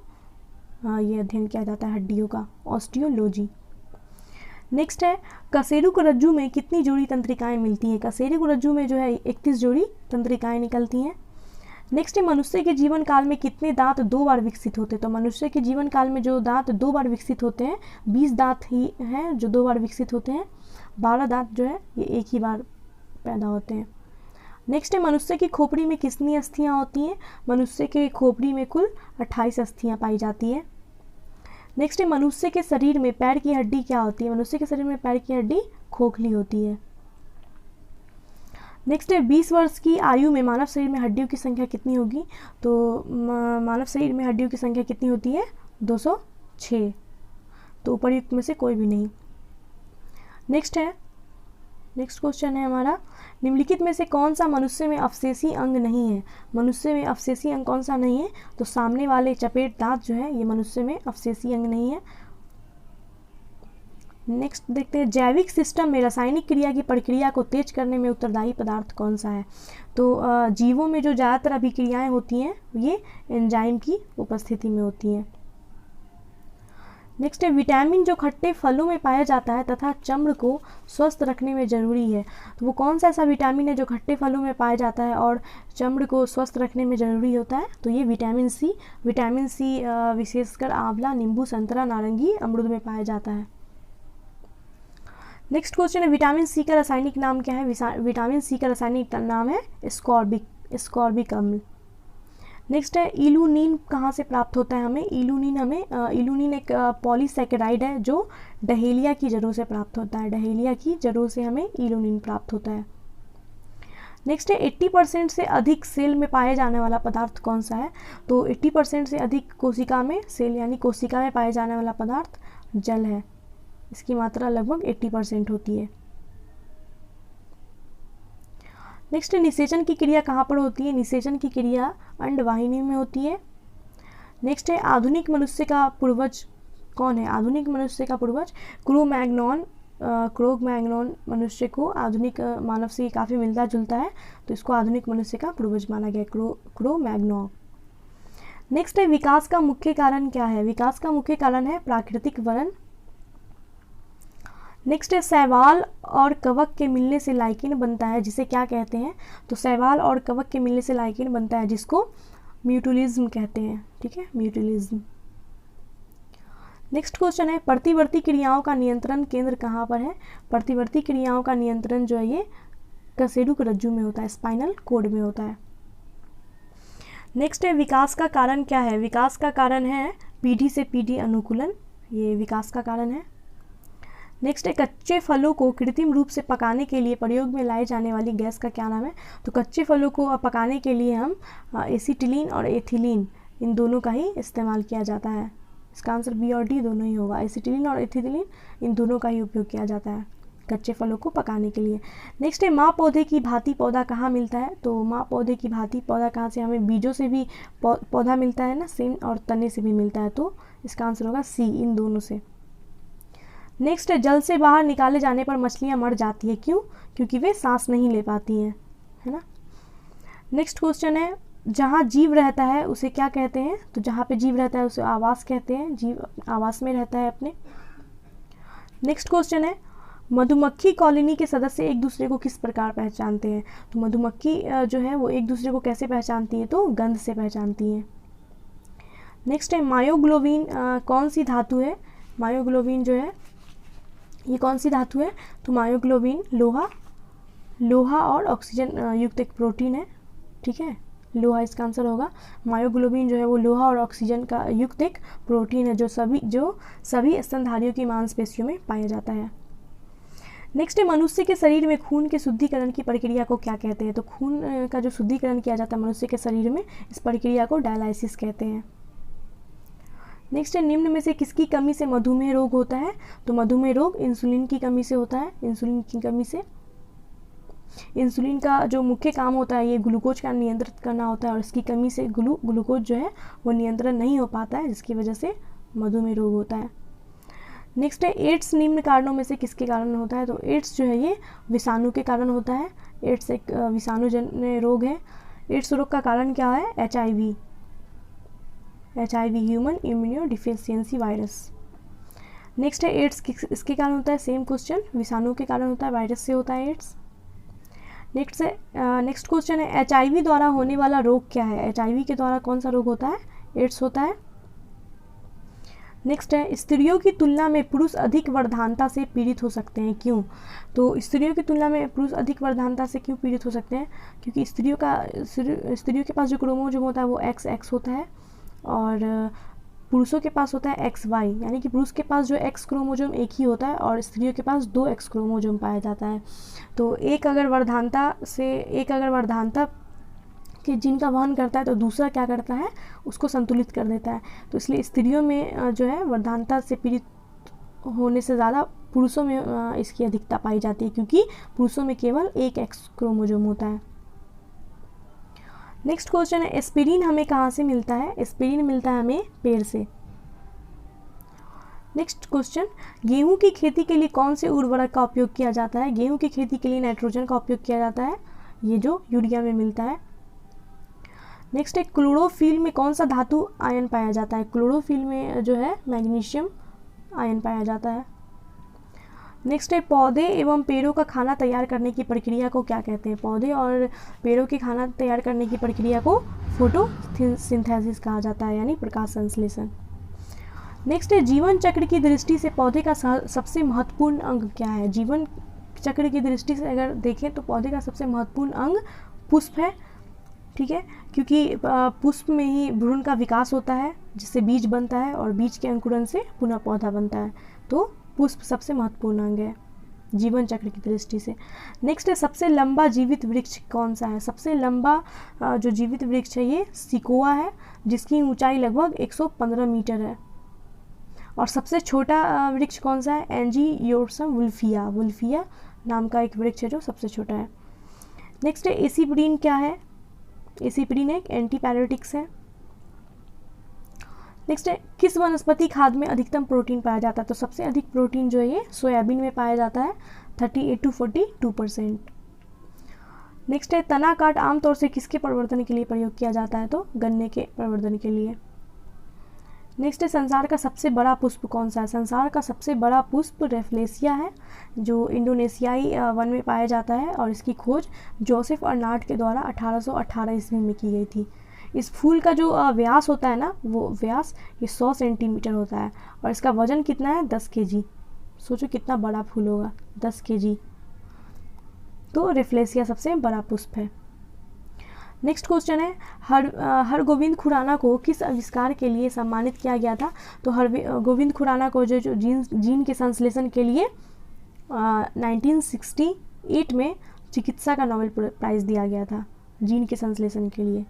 ये अध्ययन किया जाता है, हड्डियों का ऑस्टियोलॉजी। नेक्स्ट है कशेरुक रज्जु में कितनी जोड़ी तंत्रिकाएं मिलती हैं? कशेरुक रज्जु में जो है 31 जोड़ी तंत्रिकाएं निकलती हैं। नेक्स्ट है मनुष्य के जीवन काल में कितने दांत 2 बार विकसित होते हैं? तो मनुष्य के जीवन काल में जो दांत 2 बार विकसित होते हैं, 20 दांत ही हैं जो 2 बार विकसित होते हैं, 12 दांत जो है ये एक ही बार पैदा होते हैं। नेक्स्ट है मनुष्य की खोपड़ी में कितनी अस्थियां होती हैं? मनुष्य के खोपड़ी में कुल 28 अस्थियां पाई जाती है। नेक्स्ट है मनुष्य के शरीर में पैर की हड्डी क्या होती है? मनुष्य के शरीर में पैर की हड्डी खोखली होती है। नेक्स्ट है 20 वर्ष की आयु में मानव शरीर में हड्डियों की संख्या कितनी होगी? तो मानव शरीर में हड्डियों की संख्या कितनी होती है? 206। तो उपर्युक्त में से कोई भी नहीं। नेक्स्ट क्वेश्चन है हमारा, निम्नलिखित में से कौन सा मनुष्य में अवशेषी अंग नहीं है? मनुष्य में अवशेषी अंग कौन सा नहीं है? तो सामने वाले चपेट दांत जो है ये मनुष्य में अवशेषी अंग नहीं है। नेक्स्ट देखते हैं जैविक सिस्टम में रासायनिक क्रिया की प्रक्रिया को तेज करने में उत्तरदायी पदार्थ कौन सा है? तो जीवों में जो ज़्यादातर अभिक्रियाएं होती हैं ये एंजाइम की उपस्थिति में होती हैं। नेक्स्ट है विटामिन जो खट्टे फलों में पाया जाता है तथा चमड़ को स्वस्थ रखने में ज़रूरी है, तो वो कौन सा ऐसा विटामिन है जो खट्टे फलों में पाया जाता है और चमड़ को स्वस्थ रखने में ज़रूरी होता है? तो ये विटामिन सी विशेषकर आंवला, नींबू, संतरा, नारंगी, अमरूद में पाया जाता है। नेक्स्ट क्वेश्चन है विटामिन सी का रासायनिक नाम क्या है? विटामिन सी का रासायनिक नाम है स्कॉर्बिक अम्ल। नेक्स्ट है इल्यूनिन कहाँ से प्राप्त होता है हमें? इल्यूनिन एक पॉलीसैकेराइड है जो डहेलिया की जड़ों से प्राप्त होता है। डहेलिया की जड़ों से हमें इल्यूनिन प्राप्त होता है। नेक्स्ट है 80% से अधिक सेल में पाए जाने वाला पदार्थ कौन सा है? तो 80% से अधिक कोशिका में सेल यानी कोशिका में पाए जाने वाला पदार्थ जल है, इसकी मात्रा लगभग 80% होती है। नेक्स्ट निषेचन की क्रिया कहाँ पर होती है? निषेचन की क्रिया अंडवाहिनी में होती है। नेक्स्ट है आधुनिक मनुष्य का पूर्वज कौन है? आधुनिक मनुष्य का पूर्वज क्रो-मैग्नॉन मनुष्य को आधुनिक मानव से काफ़ी मिलता जुलता है, तो इसको आधुनिक मनुष्य का पूर्वज माना गया, क्रो-मैग्नॉन। नेक्स्ट है विकास का मुख्य कारण क्या है? विकास का मुख्य कारण है प्राकृतिक वनन। नेक्स्ट है शैवाल और कवक के मिलने से लाइकेन बनता है, जिसे क्या कहते हैं? तो शैवाल और कवक के मिलने से लाइकेन बनता है जिसको म्यूटुलिज्म कहते हैं। ठीक है, म्यूटुलिज्म। नेक्स्ट क्वेश्चन है, प्रतिवर्ती क्रियाओं का नियंत्रण केंद्र कहाँ पर है? प्रतिवर्ती क्रियाओं का नियंत्रण जो है ये कशेरुक रज्जु में होता है, स्पाइनल कॉर्ड में होता है। नेक्स्ट है, विकास का कारण क्या है? विकास का कारण है पीढ़ी से पीढ़ी अनुकूलन, ये विकास का कारण है। नेक्स्ट है, कच्चे फलों को कृत्रिम रूप से पकाने के लिए प्रयोग में लाई जाने वाली गैस का क्या नाम है? तो कच्चे फलों को पकाने के लिए हम एसीटिलीन और एथिलीन, इन दोनों का ही इस्तेमाल किया जाता है। इसका आंसर बी और डी दोनों ही होगा। एसीटिलीन और एथिलीन, इन दोनों का ही उपयोग किया जाता है कच्चे फलों को पकाने के लिए। नेक्स्ट है, माँ पौधे की भांति पौधा कहाँ मिलता है? तो माँ पौधे की भांति पौधा कहाँ से? हमें बीजों से भी पौधा मिलता है ना सेम, और तने से भी मिलता है, तो इसका आंसर होगा सी, इन दोनों से। नेक्स्ट है, जल से बाहर निकाले जाने पर मछलियाँ मर जाती है, क्यों? क्योंकि वे सांस नहीं ले पाती हैं, है ना। नेक्स्ट क्वेश्चन है, जहाँ जीव रहता है उसे क्या कहते हैं? तो जहाँ पे जीव रहता है उसे आवास कहते हैं, जीव आवास में रहता है अपने। नेक्स्ट क्वेश्चन है, मधुमक्खी कॉलोनी के सदस्य एक दूसरे को किस प्रकार पहचानते हैं? तो मधुमक्खी जो है वो एक दूसरे को कैसे पहचानती है? तो गंध से पहचानती हैं। नेक्स्ट है, मायोग्लोबिन कौन सी धातु है? मायोग्लोबिन जो है ये कौन सी धातु है? तो मायोग्लोबिन लोहा और ऑक्सीजन युक्त एक प्रोटीन है, ठीक है, लोहा इसका आंसर होगा। मायोग्लोबिन जो है वो लोहा और ऑक्सीजन का युक्त एक प्रोटीन है जो सभी स्तनधारियों की मांसपेशियों में पाया जाता है। नेक्स्ट है, मनुष्य के शरीर में खून के शुद्धिकरण की प्रक्रिया को क्या कहते हैं? तो खून का जो शुद्धिकरण किया जाता है मनुष्य के शरीर में, इस प्रक्रिया को डायलाइसिस कहते हैं। नेक्स्ट है, निम्न में से किसकी कमी से मधुमेह रोग होता है? तो मधुमेह रोग इंसुलिन की कमी से होता है, इंसुलिन की कमी से। इंसुलिन का जो मुख्य काम होता है ये ग्लूकोज का नियंत्रित करना होता है, और इसकी कमी से ग्लूकोज जो है वो नियंत्रण नहीं हो पाता है, जिसकी वजह से मधुमेह रोग होता है। नेक्स्ट है, एड्स निम्न कारणों में से किसके कारण होता है? तो एड्स जो है ये विषाणु के कारण होता है। एड्स एक विषाणुजन्य रोग है। एड्स रोग का कारण क्या है? HIV, human immuno deficiency virus. Next है, एड्स इसके कारण होता है? सेम क्वेश्चन, विषाणु के कारण होता है, वायरस से होता है एड्स। नेक्स्ट क्वेश्चन है, HIV द्वारा होने वाला रोग क्या है? HIV के द्वारा कौन सा रोग होता है? एड्स होता है। नेक्स्ट है, स्त्रियों की तुलना में पुरुष अधिक वर्धानता से पीड़ित हो सकते हैं, क्यों? तो स्त्रियों की तुलना में पुरुष अधिक वर्धानता से क्यों पीड़ित हो सकते हैं? क्योंकि स्त्रियों के पास जो क्रोमोसोम होता है वो XX होता है, और पुरुषों के पास होता है XY, यानी कि पुरुष के पास जो X क्रोमोसोम एक ही होता है और स्त्रियों के पास 2 X क्रोमोसोम पाया जाता है। तो एक अगर वर्धानता के जीन का वहन करता है तो दूसरा क्या करता है? उसको संतुलित कर देता है। तो इसलिए स्त्रियों में जो है वर्धानता से पीड़ित होने से ज़्यादा पुरुषों में इसकी अधिकता पाई जाती है, क्योंकि पुरुषों में केवल एक X क्रोमोसोम होता है। नेक्स्ट क्वेश्चन है, एस्पिरिन हमें कहाँ से मिलता है? एस्पिरिन मिलता है हमें पेड़ से। नेक्स्ट क्वेश्चन, गेहूं की खेती के लिए कौन से उर्वरक का उपयोग किया जाता है? गेहूं की खेती के लिए नाइट्रोजन का उपयोग किया जाता है, ये जो यूरिया में मिलता है। नेक्स्ट है, क्लोरोफिल में कौन सा धातु आयन पाया जाता है? क्लोरोफिल में जो है मैग्नीशियम आयन पाया जाता है। नेक्स्ट है, पौधे एवं पेड़ों का खाना तैयार करने की प्रक्रिया को क्या कहते हैं? पौधे और पेड़ों के खाना तैयार करने की प्रक्रिया को फोटोसिंथेसिस कहा जाता है, यानी प्रकाश संश्लेषण। नेक्स्ट है, जीवन चक्र की दृष्टि से पौधे का सबसे महत्वपूर्ण अंग क्या है? जीवन चक्र की दृष्टि से अगर देखें तो पौधे का सबसे महत्वपूर्ण अंग पुष्प है, ठीक है, क्योंकि पुष्प में ही भ्रूण का विकास होता है जिससे बीज बनता है, और बीज के अंकुरन से पुनः पौधा बनता है। तो पुष्प सबसे महत्वपूर्ण अंग है जीवन चक्र की दृष्टि से। नेक्स्ट है, सबसे लंबा जीवित वृक्ष कौन सा है? सबसे लंबा जो जीवित वृक्ष है ये सिकोआ है, जिसकी ऊंचाई लगभग 115 मीटर है। और सबसे छोटा वृक्ष कौन सा है? एंजियोस्पर्म वुल्फिया नाम का एक वृक्ष है जो सबसे छोटा है। नेक्स्ट है, एसिपिरिन क्या है? एसिपिरिन एक एंटीपायरेटिक्स है। नेक्स्ट है, किस वनस्पति खाद में अधिकतम प्रोटीन पाया जाता है? तो सबसे अधिक प्रोटीन जो है ये सोयाबीन में पाया जाता है, 38 to 42%। नेक्स्ट है, तना काट आमतौर से किसके प्रवर्धन के लिए प्रयोग किया जाता है? तो गन्ने के प्रवर्धन के लिए। नेक्स्ट है, संसार का सबसे बड़ा पुष्प कौन सा है? संसार का सबसे बड़ा पुष्प रेफ्लेसिया है, जो इंडोनेशियाई वन में पाया जाता है, और इसकी खोज जोसेफ अर्नाट के द्वारा 1818 ईस्वी में की गई थी। इस फूल का जो व्यास होता है ना, वो व्यास ये 100 सेंटीमीटर होता है और इसका वजन कितना है 10 केजी। सोचो कितना बड़ा फूल होगा, 10 केजी। तो रेफ्लेसिया सबसे बड़ा पुष्प है। नेक्स्ट क्वेश्चन है, हरगोविंद खुराना को किस आविष्कार के लिए सम्मानित किया गया था? तो हरगोविंद खुराना को जो जीन के संश्लेषण के लिए 1968 में चिकित्सा का नोबेल प्राइज़ दिया गया था, जीन के संश्लेषण के लिए।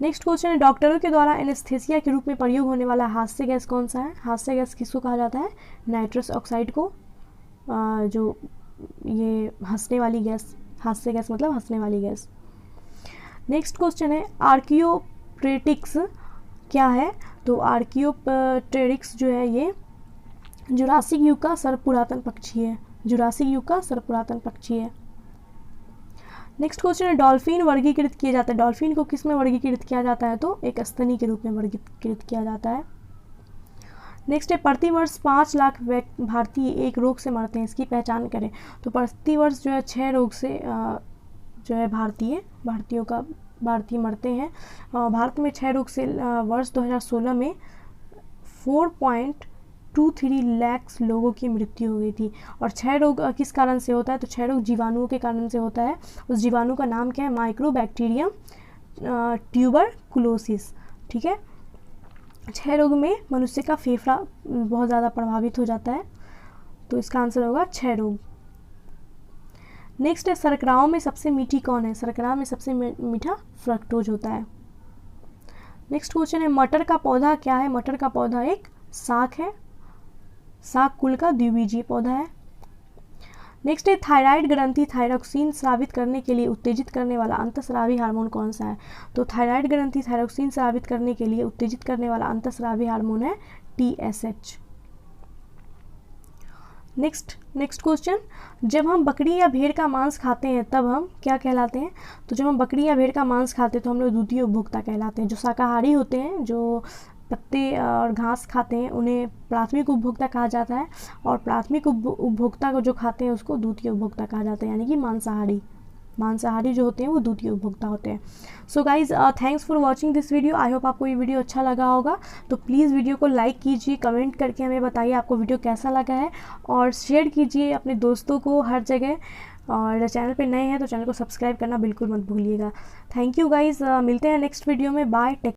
नेक्स्ट क्वेश्चन है, डॉक्टरों के द्वारा एनेस्थेसिया के रूप में प्रयोग होने वाला हास्य गैस कौन सा है? हास्य गैस किसको कहा जाता है? नाइट्रस ऑक्साइड को। जो ये हंसने वाली गैस, हास्य गैस मतलब हंसने वाली गैस। नेक्स्ट क्वेश्चन है, आर्कियोप्टेरिक्स क्या है? तो आर्कियोप्टेरिक्स जो है ये जुरासिक युग का सर्वपुरातन पक्षी है, जुरासिक युग का सर्वपुरातन पक्षी है। नेक्स्ट क्वेश्चन है, डॉल्फिन वर्गीकृत किया जाता है, डॉल्फिन को किस में वर्गीकृत किया जाता है? तो एक स्तनी के रूप में वर्गीकृत किया जाता है। नेक्स्ट है, प्रतिवर्ष 5 लाख भारतीय एक रोग से मरते हैं, इसकी पहचान करें। तो प्रतिवर्ष जो है 6 रोग से जो है भारतीय मरते हैं। भारत में 6 रोग से वर्ष 2016 में 4.23 लाख लोगों की मृत्यु हो गई थी। और 6 रोग किस कारण से होता है? तो 6 रोग जीवाणुओं के कारण से होता है। उस जीवाणु का नाम क्या है? Mycobacterium tuberculosis. ठीक है, 6 रोग में मनुष्य का फेफड़ा बहुत ज़्यादा प्रभावित हो जाता है, तो इसका आंसर होगा 6 रोग। नेक्स्ट है, शर्कराओं में सबसे मीठी कौन है? शर्करा में सबसे मीठा फ्रक्टोज होता है। नेक्स्ट क्वेश्चन है, मटर का पौधा क्या है? मटर का पौधा एक साग है, साग कुल का द्विबीजीय पौधा है। नेक्स्ट है, थायराइड ग्रंथि थायरोक्सिन स्रावित करने के लिए उत्तेजित करने वाला अंतःस्रावी हार्मोन कौन सा है? तो थायराइड ग्रंथि थायरोक्सिन स्रावित करने के लिए उत्तेजित करने वाला अंतःस्रावी हार्मोन है TSH। नेक्स्ट क्वेश्चन, जब हम बकरी या भेड़ का मांस खाते हैं तब हम क्या कहलाते हैं? तो जब हम बकरी या भेड़ का मांस खाते हैं तो हम लोग द्वितीय उपभोक्ता कहलाते हैं। जो शाकाहारी होते हैं, जो पत्ते और घास खाते हैं, उन्हें प्राथमिक उपभोक्ता कहा जाता है, और प्राथमिक उपभोक्ता को जो खाते हैं उसको द्वितीय उपभोक्ता कहा जाता है, यानी कि मांसाहारी जो होते हैं वो द्वितीय उपभोक्ता होते हैं। So guys, thanks for watching this video. I hope आपको ये वीडियो अच्छा लगा होगा। तो प्लीज़ वीडियो को लाइक कीजिए, कमेंट करके हमें बताइए आपको वीडियो कैसा लगा है, और शेयर कीजिए अपने दोस्तों को हर जगह। और चैनल पे नए हैं तो चैनल को सब्सक्राइब करना बिल्कुल मत भूलिएगा। थैंक यू गाइज, मिलते हैं नेक्स्ट वीडियो में। Bye, take